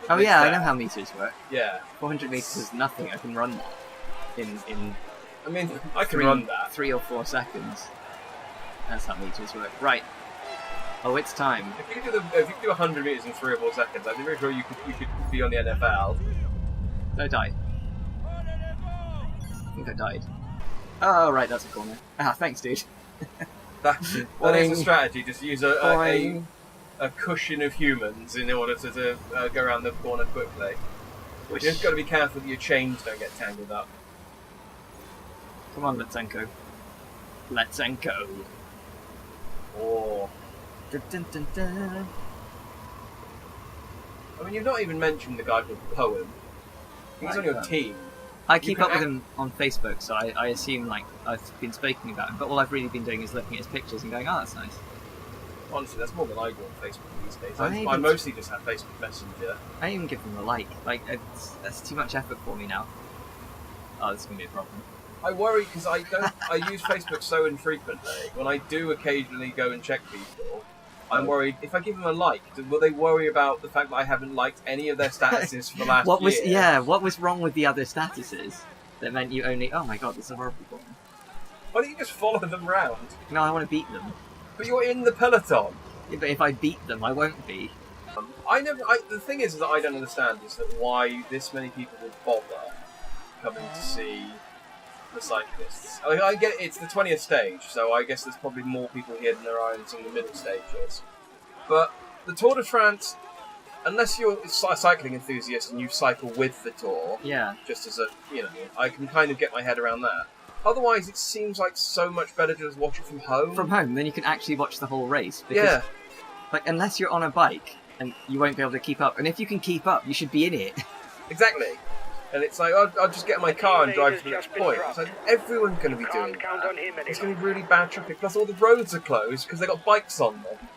Oh It's yeah, I there. know how meters work. Yeah. 400 meters is nothing. I can run that in I mean, I can run that. 3 or 4 seconds. That's how meters work. Right. Oh, it's time. If you could do 100 metres in 3 or 4 seconds, I'm pretty sure you could be on the NFL. I died. I think I died. Oh, right, that's a corner. Ah, thanks, dude. That is a Boing. strategy. Just use a Boing. cushion of humans in order to go around the corner quickly. You just got to be careful that your chains don't get tangled up. Come on, Letsenko. Letsenko. Or, Dun, dun, dun, dun. I mean, you've not even mentioned the guy called Poem. He's on your team. I keep can up with act- him on Facebook, so I assume like I've been speaking about him. But all I've really been doing is looking at his pictures and going, "Oh, that's nice." Honestly, that's more than I do on Facebook these days. I I even- mostly just have Facebook Messenger. I didn't even give him a like. That's too much effort for me now. Oh, this is gonna be a problem. I worry because I use Facebook so infrequently. When I do occasionally go and check people, I'm worried if I give them a like, will they worry about the fact that I haven't liked any of their statuses for the last year? What was wrong with the other statuses that meant you only? Oh my god, this is a horrible one. Why don't you just follow them round? No, I want to beat them. But you're in the peloton. Yeah, but if I beat them, I won't be. The thing is that I don't understand is that why this many people would bother coming to see the cyclists. I get it's the 20th stage, so I guess there's probably more people here than there are in some of the middle stages. But the Tour de France, unless you're a cycling enthusiast and you cycle with the Tour, Yeah. just as I can kind of get my head around that. Otherwise, it seems like so much better to just watch it from home. From home, then you can actually watch the whole race. Because, Yeah, like, unless you're on a bike, and you won't be able to keep up. And if you can keep up, you should be in it. exactly. And it's like, I'll just get in my car and drive to the next point. It's like, everyone's going to be doing Can't count on that. him It's anymore. going to be really bad traffic. Plus, all the roads are closed because they got bikes on them.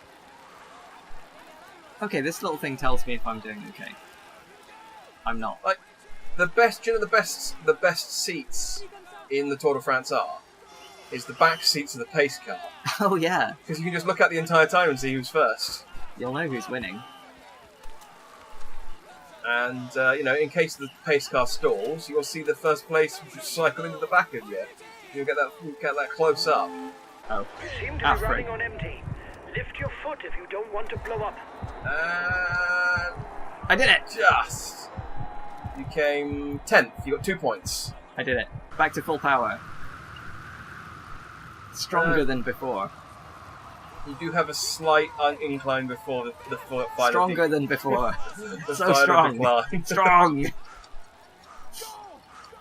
Okay, this little thing tells me if I'm doing okay. I'm not. The best seats in the Tour de France is the back seats of the pace car. Oh yeah, Because you can just look out the entire time and see who's first. you'll know who's winning. And, in case the pace car stalls, you'll see the first place cycling to the back of you. You'll get that close up. Oh, You seem to Ah, be frick. running on empty. Lift your foot if you don't want to blow up. And I did it! just. You came 10th. You got 2 points. I did it. Back to full power. Stronger than before. You do have a slight incline before the final. Stronger than before. the So final strong. decline. Strong.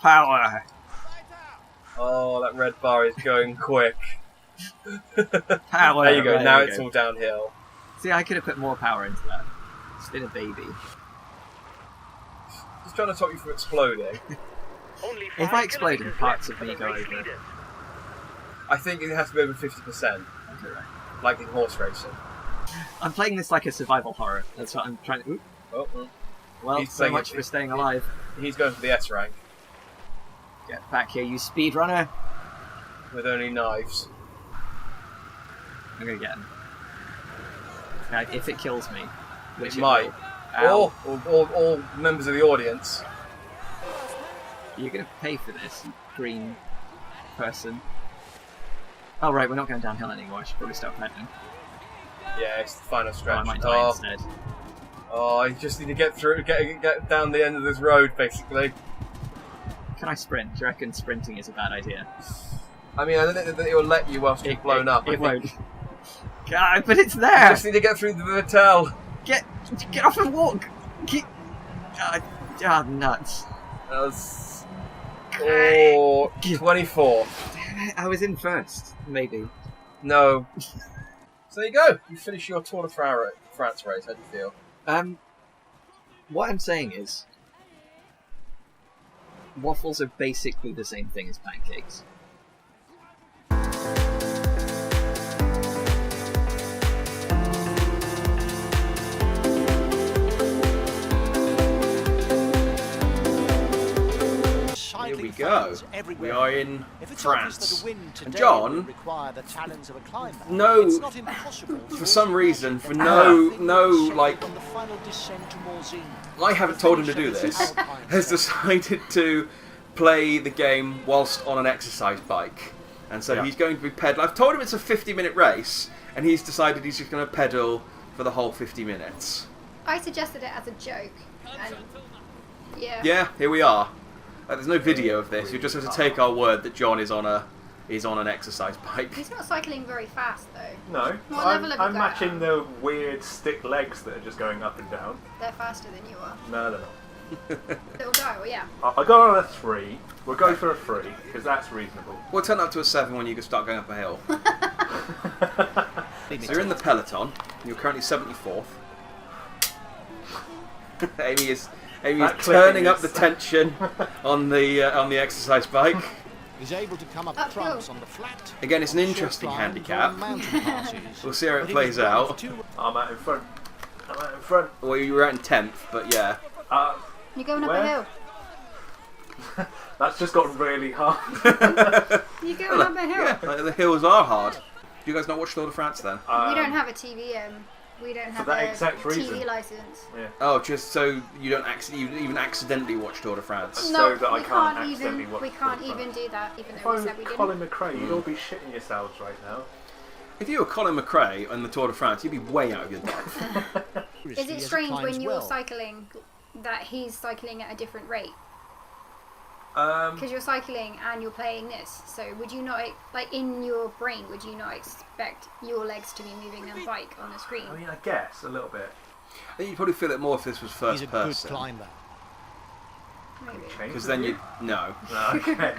Power. Oh, that red bar is going quick. Power. There you go. Right, Now there it's you all downhill. See, I could have put more power into that. It's been a baby. Just trying to stop you from exploding. Only If 5 I explode kilometers and parts left of me for the go race over. leader. I think it has to be over 50%, Okay, right. like in horse racing. I'm playing this like a survival horror. That's what I'm trying to. Oop. Oh, Well, He's so playing much it- for staying alive. he's going for the S rank Get back here, you speedrunner. with only knives. I'm gonna get him. Now, if it kills me, which It might. will. Ow. All members of the audience. You're gonna pay for this, you green person. Oh right, we're not going downhill anymore. I should probably stop pedaling. Yeah, it's the final Oh, I stretch. might die instead. I just need to get through, get down the end of this road, basically. Can I sprint? Do you reckon sprinting is a bad idea? I mean, I don't think that it will let you whilst you've blown up. I It think won't. God, but it's You there. just need to get through the hotel. Get off and walk. Nuts. That was... Oh, 24. Damn it, I was in first, maybe. No. So there you go. You finish your Tour de France race. How do you feel? What I'm saying is, waffles are basically the same thing as pancakes. Here we go. We are in If it's obvious France. that a win today And John, will require the talents of a climber, no- it's not impossible for some reason, for Things like, on the final descent to Morzine. I haven't told him to do this, has decided to play the game whilst on an exercise bike. And so Yeah. he's going to be pedaling. I've told him it's a 50-minute race, and he's decided he's just going to pedal for the whole 50 minutes. I suggested it as a joke, and yeah. Yeah, here we are. There's no video of this. You just have to take our word that John is on an exercise bike. He's not cycling very fast though. No, What level have you I'm got? matching the weird stick legs that are just going up and down. They're faster than you are. No, they're not. Little guy, well, yeah. I got on a 3. We'll go for a 3 because that's reasonable. We'll turn up to a 7 when you can start going up a hill. So you're in the peloton. You're currently 74th. Amy is That turning up clipping the tension on the exercise bike. He's able to come up Uphill. trumps on the flat. Again, it's an short interesting climbs handicap. or mountain passes. We'll see how it But he plays was one of out. two- I'm out in front. I'm out in front. Well, you were out in 10th, but yeah. You're going up Where? a hill. That's just got really hard. You're going up a hill. Yeah, like, the hills are hard. Do you guys not watch Tour de France then? We don't have a TV. We don't have that a exact TV reason. license. Oh, just so you don't even accidentally watch Tour de France. No, So that I we can't can't accidentally even. watch We can't Tour de even do that, even If though I we was said we didn't. Colin McRae, you'd all be shitting yourselves right now. If you were Colin McRae on the Tour de France, you'd be way out of your depth. Is He it has strange climbs when you're well. cycling that he's cycling at a different rate? Um, Because you're cycling and you're playing this, so would you not, like in your brain, would you not expect your legs to be moving than bike on the screen? I mean, I guess a little bit. I think you'd probably feel it more if this was He's first a good person. climber. Maybe. Change Because the then view. you no, Okay.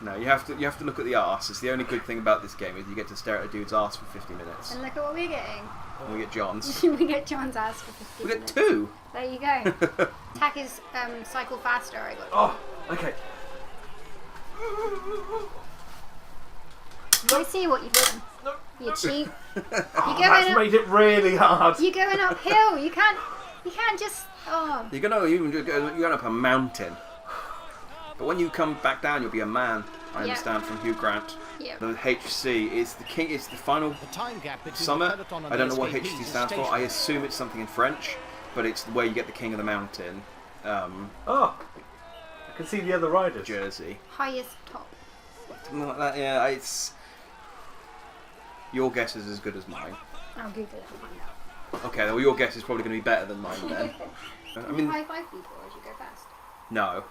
no, you have to look at the arse. It's the only good thing about this game is you get to stare at a dude's arse for 50 minutes. And look at what we're getting. And we get John's. We get John's ass for 50 We get minutes. 2. There you go. Tack is cycle faster, I got. Oh, okay. I see what you've done. You cheat. That's You're going up. made it really hard. You're going uphill. You can't just. Oh. You're going up a mountain. But when you come back down, you'll be a man. I Yeah. understand from Hugh Grant. Yeah. The HC is the king. It's the final The time gap between summit. the peloton and I don't the know what escapees HC is stands for. I stationary. assume it's something in French, but it's where you get the king of the mountain Oh, I can see the other riders. jersey. Highest top. Something like that. Yeah, it's. Your guess is as good as mine. I'll Google it and find out. Okay, well, your guess is probably going to be better than mine then. I Can you mean, high five people as you go past? no.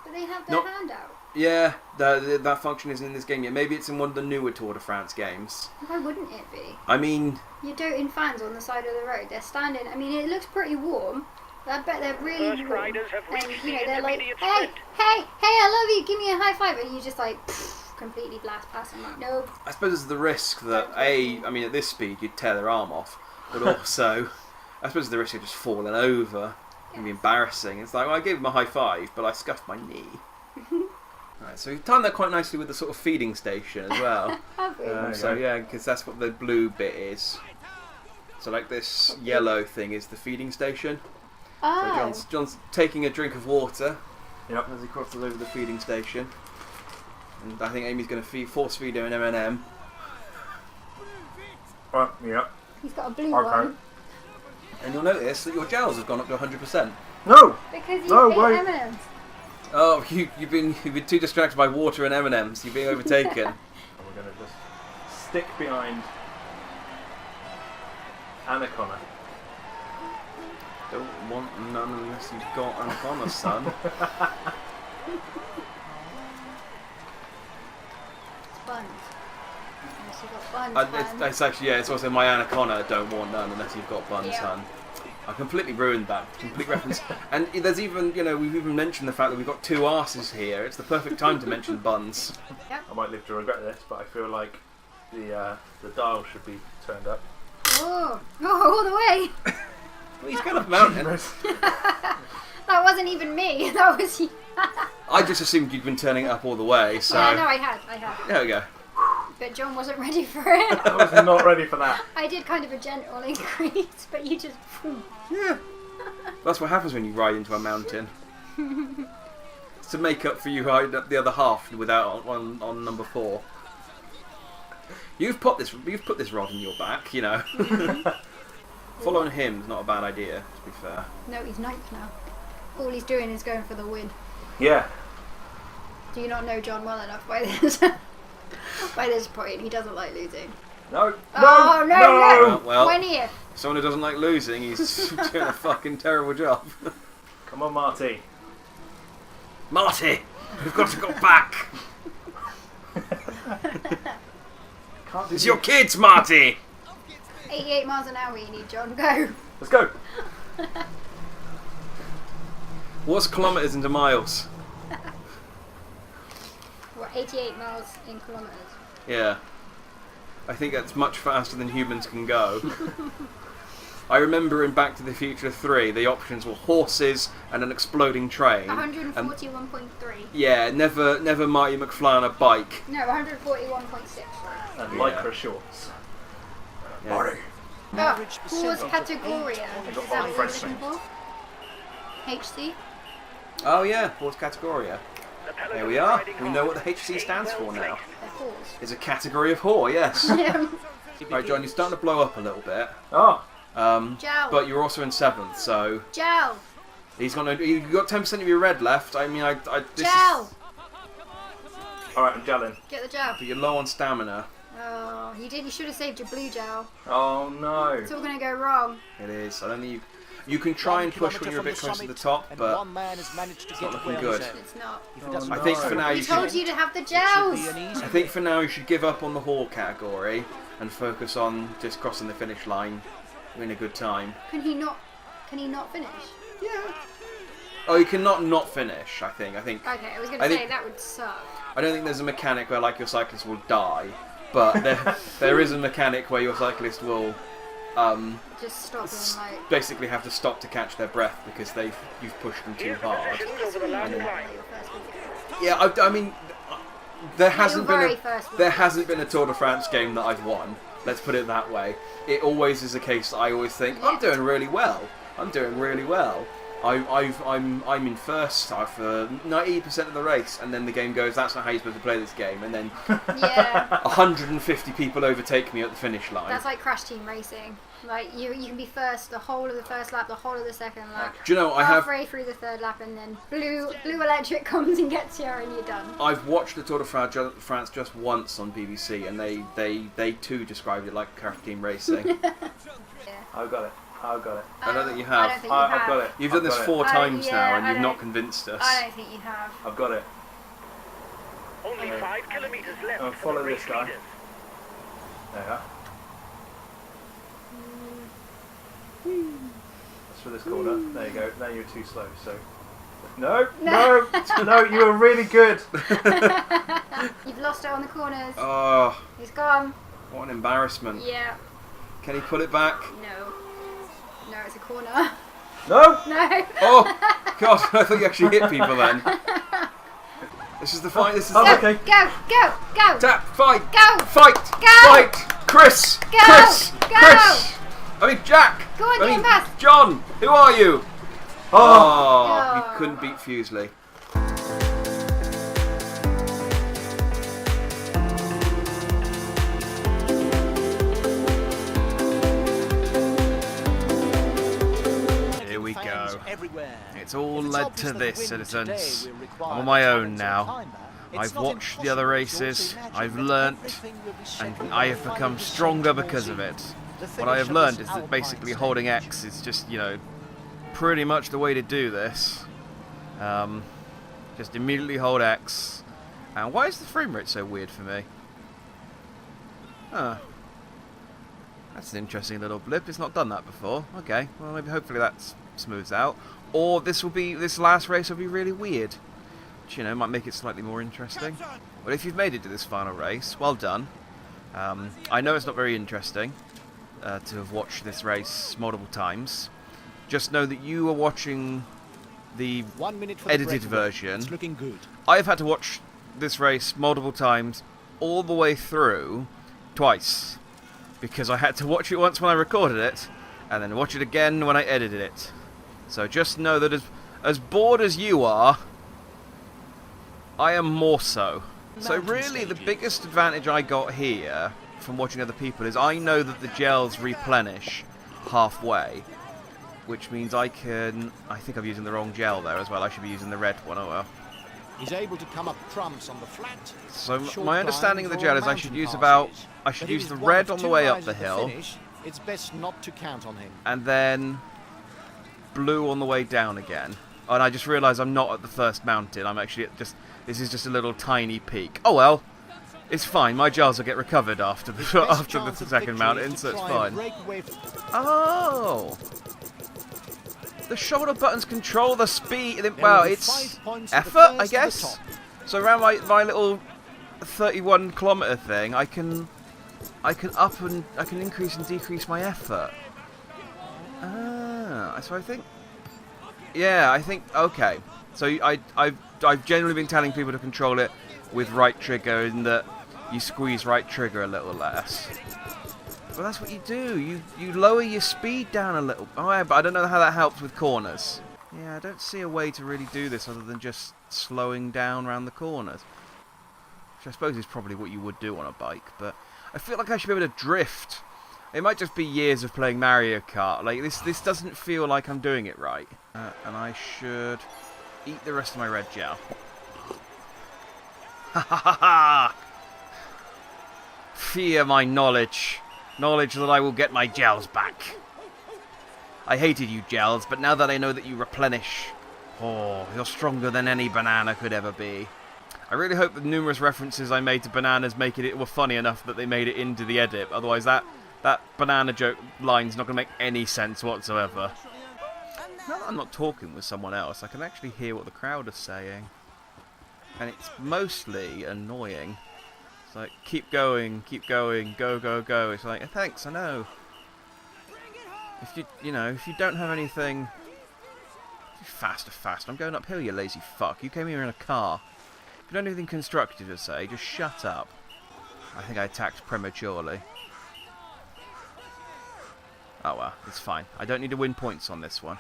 But they have their Not- hand out. Yeah, that function isn't in this game yet. Maybe it's in one of the newer Tour de France games. Why wouldn't it be? I mean, You're doting fans on the side of the road. They're standing. I mean, it looks pretty warm. I bet they're really First warm. riders have And reached you know, the they're like, intermediate hey, sprint. hey, I love you. Give me a high five, and you just like completely blast past them. Like, nope. I suppose there's the risk that I mean, at this speed you'd tear their arm off, but also, I suppose the risk of just falling over can be embarrassing. It's like, well, I gave him a high five, but I scuffed my knee. Right, so you've timed that quite nicely with the sort of feeding station as well. Have we? So yeah, because that's what the blue bit is. So like this yellow thing is the feeding station. So Oh. John's taking a drink of water Yep. as he crosses over the feeding station. And I think Amy's going to force feed him an M&M. Right, yeah. He's got a blue Okay. one. And you'll notice that your gels have gone up to 100%. No! Because you No, ate wait. M&Ms. Oh, you've been too distracted by water and M&Ms. You're being overtaken. And we're going to just stick behind Anna Connor. Don't want none unless you've got Anaconda, son. It's buns. Unless you got buns, man. It's actually, yeah, it's also my Anaconda, don't want none unless you've got buns, Yeah. son. I completely ruined that. Complete reference. And there's even, we've even mentioned the fact that we've got two arses here. It's the perfect time to mention buns. I might live to regret this, but I feel like the dial should be turned up. Oh, all the way. Well, he's kind of mountain. That wasn't even me. That was you. I just assumed you'd been turning it up all the way, so... Yeah, no, I had. There we go. But John wasn't ready for it. I was not ready for that. I did kind of a gentle increase, but you just... Yeah. That's what happens when you ride into a mountain. It's to make up for you riding up the other half without on number 4. You've put this rod in your back, Following him is not a bad idea, to be fair. No, he's ninth now. All he's doing is going for the win. Yeah. Do you not know John well enough by this? By this point, he doesn't like losing. No. Oh, no. Well, 20th. someone who doesn't like losing, he's doing a fucking terrible job. Come on, Marty. Marty, we've got to go back. Can't do It's your kids, Marty. 88 miles an hour you need, John. Go. Let's go. What's kilometres into miles? What, 88 miles in kilometres? Yeah. I think that's much faster than humans can go. I remember in Back to the Future 3, the options were horses and an exploding train. 141.3. Yeah, never Marty McFly on a bike. No, 141.6. Sorry. And Yeah. lycra shorts. Yeah. Marty. Oh, Horse Categoria. I've Is got that one what you're French looking for? HC? Oh yeah, Horse Categoria. There we are. We know what the HC stands for now. They're horse. It's a category of whore, yes. Right, John, you're starting to blow up a little bit. Oh. Jowl. But you're also in 7th, so Jowl. you've got 10% of your red left. I mean, this Jowl. is, Alright, I'm gelling. Get the jowl. but you're low on stamina. Oh, you did. You should have saved your blue jowl. Oh no. It's all going to go wrong. It is. I don't think you can try and push when you're a bit close to the top, but one man has managed to it's get not looking well good. reserved. It's not. If he doesn't I think for now We you told should. you to have the it jowls. should be an easy I think for now you should give up on the whore category and focus on just crossing the finish line in a good time. Can he not finish? Yeah. Oh, you cannot not finish. I think. Okay, I was going I to say think- that would suck. I don't think there's a mechanic where like your cyclist will die, but there is a mechanic where your cyclist will Just stop and like. basically have to stop to catch their breath because you've pushed them too Here's the hard. positions over the last And- line. Yeah, I mean, there hasn't your been very a first one. there hasn't been a Tour de France game that I've won. Let's put it that way. It always is a case that I always think I'm doing really well. I'm doing really well. I'm in first for 90% of the race, and then the game goes. That's not how you're supposed to play this game. And then Yeah. 150 people overtake me at the finish line. That's like Crash Team Racing. Like you can be first the whole of the first lap, the whole of the second lap. Do you know I have? Halfway through the third lap, and then blue electric comes and gets you, and you're done. I've watched the Tour de France just once on BBC, and they too described it like Crash Team Racing. I've got it. I've got it. I don't think you I have. don't think you I've have. got it. You've done I've this got it. 4 times yeah, now, and I you've not don't- convinced us. I don't think you have. I've got it. Only 5 kilometers left Oh, for follow the race this guy. leaders. There you are. That's for this corner. There you go. Now you're too slow, so... No! No! No, you were really good! You've lost it on the corners. Oh, He's gone. what an embarrassment. Yeah. Can he pull it back? No. No, it's a corner. No! No. Oh, God, I thought you actually hit people then. This is the fight. This is Oh, the okay. Go, go, go. tap, fight, Go. fight, Go. fight. Chris, Go. Chris, Go. Chris. I mean, Jack. Go on, I get mean, him past. John. Who are you? Oh! Oh, you Oh. couldn't beat Fusely. Here we go. It's all led to this, citizens. I'm on my own now. I've watched the other races, I've learnt, and I have become stronger because of it. What I have learned is that basically holding X is just, you know, pretty much the way to do this. Just immediately hold X. And why is the frame rate so weird for me? Huh. That's an interesting little blip. It's not done that before. Okay, well maybe hopefully that smooths out. Or this last race will be really weird. Which, you know, might make it slightly more interesting. Well, if you've made it to this final race, well done. I know it's not very interesting to have watched this race multiple times. Just know that you are watching the 1 minute for edited the breakaway. version. It's looking good. I've had to watch this race multiple times, all the way through, twice. Because I had to watch it once when I recorded it, and then watch it again when I edited it. So just know that as bored as you are, I am more so. So really, the biggest advantage I got here from watching other people is I know that the gels replenish halfway, which means I think I'm using the wrong gel there as well. I should be using the red one. Oh well. He's able to come up trumps on the flat. So Short my understanding of the climb gel for is I should mountain use passes. But if the he's red one on of the two way up guys the at hill, finish, it's best not to count on him. and then blue on the way down again. Oh, and I just realised I'm not at the first mountain. I'm actually at this is just a little tiny peak. Oh well, it's fine. My gels will get recovered after the His best after the chance of second victory mountain, is so to it's try and fine. break away Oh, the shoulder buttons control the speed. There Well, will be it's 5 points for the effort, I first to the guess. top. So around my little 31-kilometer thing, I can increase and decrease my effort. So I think, yeah, okay. So I've generally been telling people to control it with right trigger, in that you squeeze right trigger a little less. Well, that's what you do. You lower your speed down a little. Oh, yeah, but I don't know how that helps with corners. Yeah, I don't see a way to really do this other than just slowing down around the corners. Which I suppose is probably what you would do on a bike, but I feel like I should be able to drift. It might just be years of playing Mario Kart. Like, this doesn't feel like I'm doing it right. And I should eat the rest of my red gel. Ha ha ha ha! Fear my knowledge. Knowledge that I will get my gels back. I hated you, gels, but now that I know that you replenish, oh, you're stronger than any banana could ever be. I really hope the numerous references I made to bananas were funny enough that they made it into the edit. Otherwise, that banana joke line's not going to make any sense whatsoever. Now that I'm not talking with someone else, I can actually hear what the crowd is saying. And it's mostly annoying. It's like, keep going, go, go, go. It's like, thanks, I know. If you don't have anything... Faster. I'm going uphill, you lazy fuck. You came here in a car. If you don't have anything constructive to say, just shut up. I think I attacked prematurely. Oh well, it's fine. I don't need to win points on this one.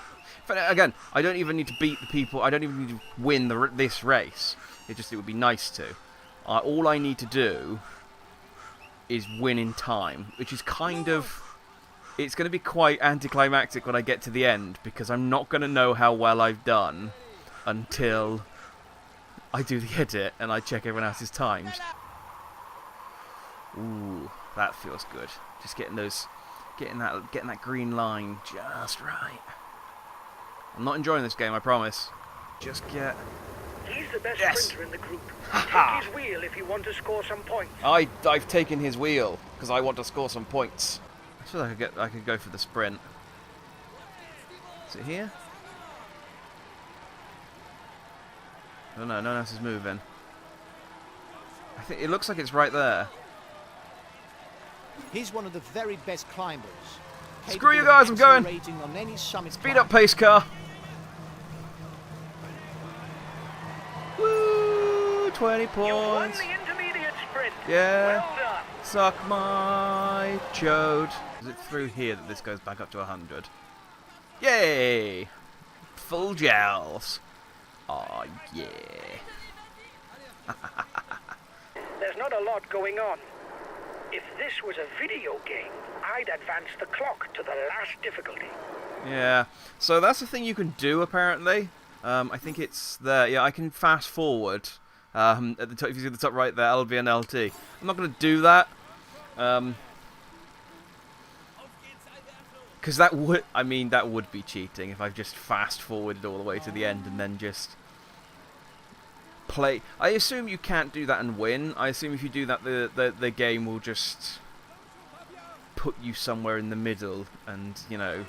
But again, I don't even need to beat the people. I don't even need to win this race. It would be nice to. All I need to do is win in time, which is kind of... It's going to be quite anticlimactic when I get to the end, because I'm not going to know how well I've done until I do the edit and I check everyone else's times. Ooh, that feels good. Just getting those getting that green line just right. I'm not enjoying this game, I promise. Just get... He's the best Yes. sprinter in the group. Ha-ha. Take his wheel if you want to score some points. I've taken his wheel because I want to score some points. I feel like I could go for the sprint. Is it here? Oh no, no one else is moving. I think it looks like it's right there. He's one of the very best climbers. Screw you capable of guys, I'm going. accelerating on any summit Speed up, climb. pace car. Woo! 20 You won points. the intermediate sprint. Yeah. Well done. Suck my chode. Is it through here that this goes back up to 100? Yay! Full gels. Oh yeah. There's not a lot going on. If this was a video game, I'd advance the clock to the last difficulty. Yeah. So that's the thing you can do apparently. I think it's there. Yeah, I can fast forward. At the top, if you see the top right there, LB and LT. I'm not going to do that. Because that would be cheating if I just fast forwarded all the way to the end and then just play. I assume you can't do that and win. I assume if you do that, the game will just put you somewhere in the middle, and you know,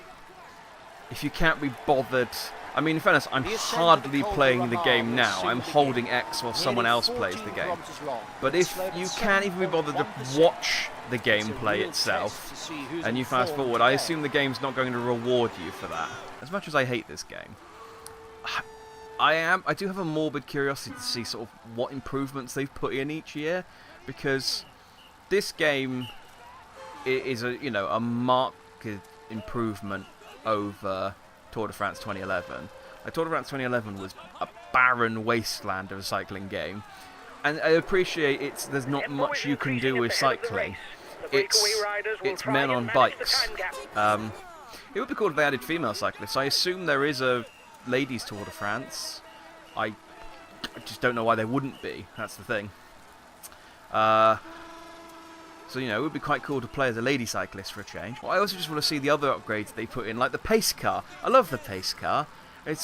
if you can't be bothered. I mean, in fairness, I'm hardly playing the game now. I'm holding X while someone else plays the game. But if you can't even be bothered to watch the gameplay itself, and you fast forward, I assume the game's not going to reward you for that. As much as I hate this game, I do have a morbid curiosity to see sort of what improvements they've put in each year, because this game is a marked improvement over Tour de France 2011. Tour de France 2011 was a barren wasteland of a cycling game, and I appreciate there's not much you can do with cycling. It's men on bikes. It would be cool if they added female cyclists. I assume there is a ladies Tour de France. I just don't know why there wouldn't be. That's the thing. So, it would be quite cool to play as a lady cyclist for a change. Well, I also just want to see the other upgrades they put in, like the pace car. I love the pace car. It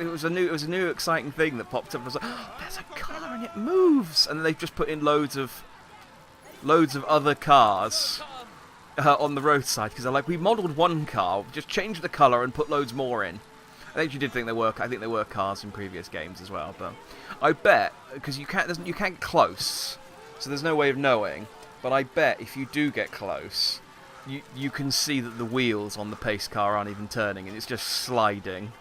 was a new exciting thing that popped up. I was like, oh, there's a car and it moves, and then they've just put in loads of other cars on the roadside, because they're like, we modelled one car, just changed the colour and put loads more in. I actually did think there were cars in previous games as well, but I bet, because you can't get close, so there's no way of knowing. But I bet if you do get close, you can see that the wheels on the pace car aren't even turning, and it's just sliding.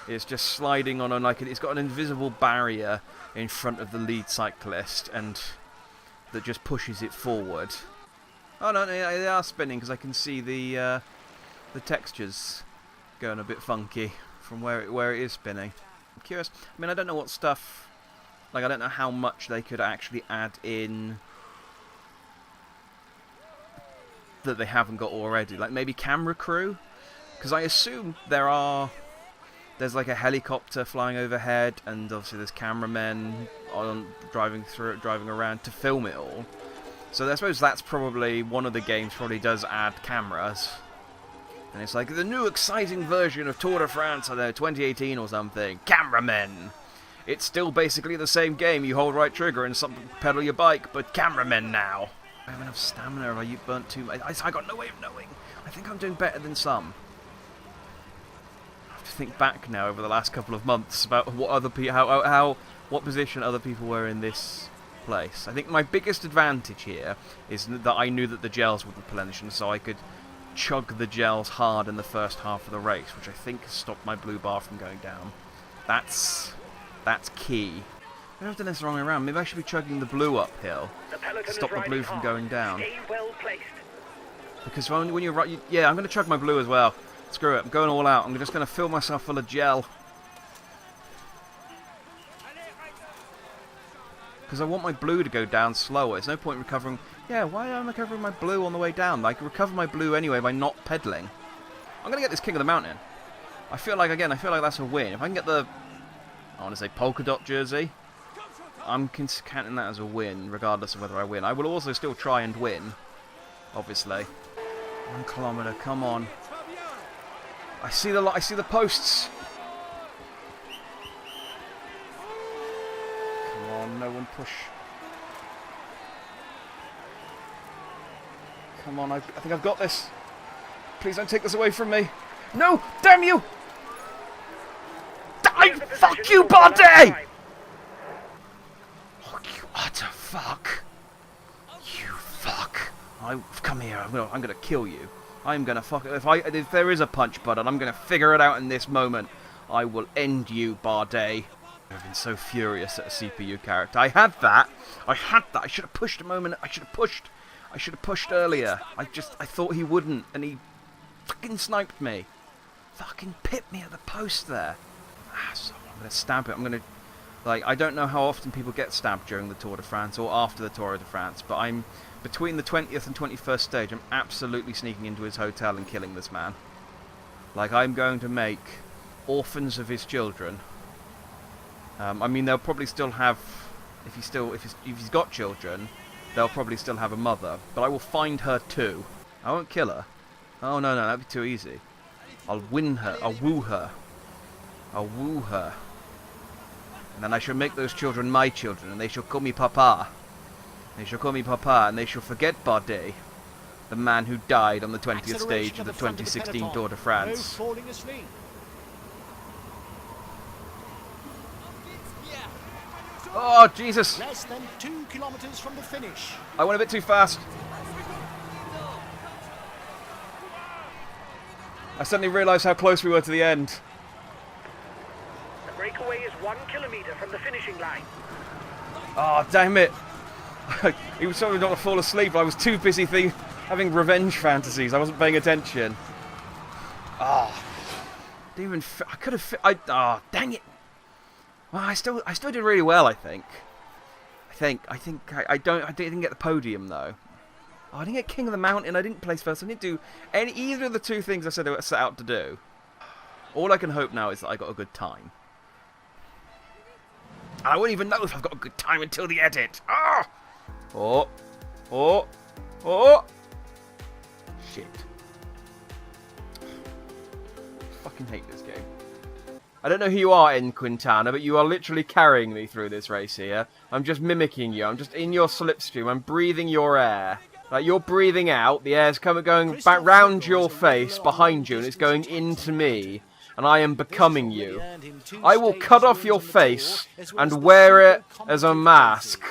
It's just sliding on it's got an invisible barrier in front of the lead cyclist, and that just pushes it forward. Oh no, they are spinning, because I can see the textures going a bit funky from where it is spinning. I'm curious. I mean, I don't know what stuff. I don't know how much they could actually add in that they haven't got already. Like maybe camera crew, because I assume there's like a helicopter flying overhead, and obviously there's cameramen driving around to film it all. So I suppose that's probably one of the games probably does add cameras. And it's like the new exciting version of Tour de France, I don't know, 2018 or something. Cameramen! It's still basically the same game. You hold right trigger and pedal your bike, but cameramen now. I have enough stamina, or you burnt too much? I got no way of knowing. I think I'm doing better than some. I have to think back now over the last couple of months about what other what position other people were in this place. I think my biggest advantage here is that I knew that the gels would replenish, and so I could chug the gels hard in the first half of the race, which I think has stopped my blue bar from going down. That's key. Maybe I've done this the wrong way around. Maybe I should be chugging the blue uphill to stop the blue from going down. Stay well placed. Because when you're right, yeah, I'm going to chug my blue as well. Screw it, I'm going all out. I'm just going to fill myself full of gel. Because I want my blue to go down slower. There's no point recovering. Yeah, why am I recovering my blue on the way down? I can recover my blue anyway by not pedaling. I'm going to get this King of the Mountain. I feel like that's a win. If I can get the, I want to say polka dot jersey, I'm counting that as a win, regardless of whether I win. I will also still try and win, obviously. 1 kilometre, come on. I see the posts. Come on, no one push. Come on, I think I've got this. Please don't take this away from me. No, damn you! Fuck you, Bardet! Oh, you utter fuck. You fuck. Come here, I'm gonna kill you. I'm gonna fuck it. If there is a punch button, I'm gonna figure it out in this moment. I will end you, Bardet. I've been so furious at a CPU character. I had that. I should have pushed a moment. I should have pushed earlier. I thought he wouldn't, and he fucking sniped me. Fucking pipped me at the post there. So I'm gonna stab it. I don't know how often people get stabbed during the Tour de France or after the Tour de France, but I'm between the 20th and 21st stage. I'm absolutely sneaking into his hotel and killing this man. Like, I'm going to make orphans of his children. I mean, they'll probably still have, if he's got children, they'll probably still have a mother. But I will find her too. I won't kill her. Oh no, that'd be too easy. I'll win her. I'll woo her. I'll woo her. And then I shall make those children my children, and they shall call me Papa. They shall call me Papa, and they shall forget Bardet, the man who died on the 20th stage of the 2016 Tour de France. No falling asleep. Oh, Jesus! Less than 2 kilometers from the finish. I went a bit too fast. I suddenly realised how close we were to the end. The breakaway is 1 kilometre from the finishing line. Oh, damn it! He was probably not to fall asleep. I was too busy having revenge fantasies. I wasn't paying attention. Ah, didn't even. I could have. Oh, dang it! Well, I still did really well. I think. I didn't get the podium though. Oh, I didn't get King of the Mountain. I didn't place first. I didn't do either of the two things I said I set out to do. All I can hope now is that I got a good time. And I won't even know if I've got a good time until the edit. Ah! Oh! Shit. I fucking hate this game. I don't know who you are in Quintana, but you are literally carrying me through this race here. I'm just mimicking you. I'm just in your slipstream. I'm breathing your air. Like, you're breathing out, the air's going back round your face, behind you, and it's going into me. And I am becoming you. I will cut off your face and wear it as a mask.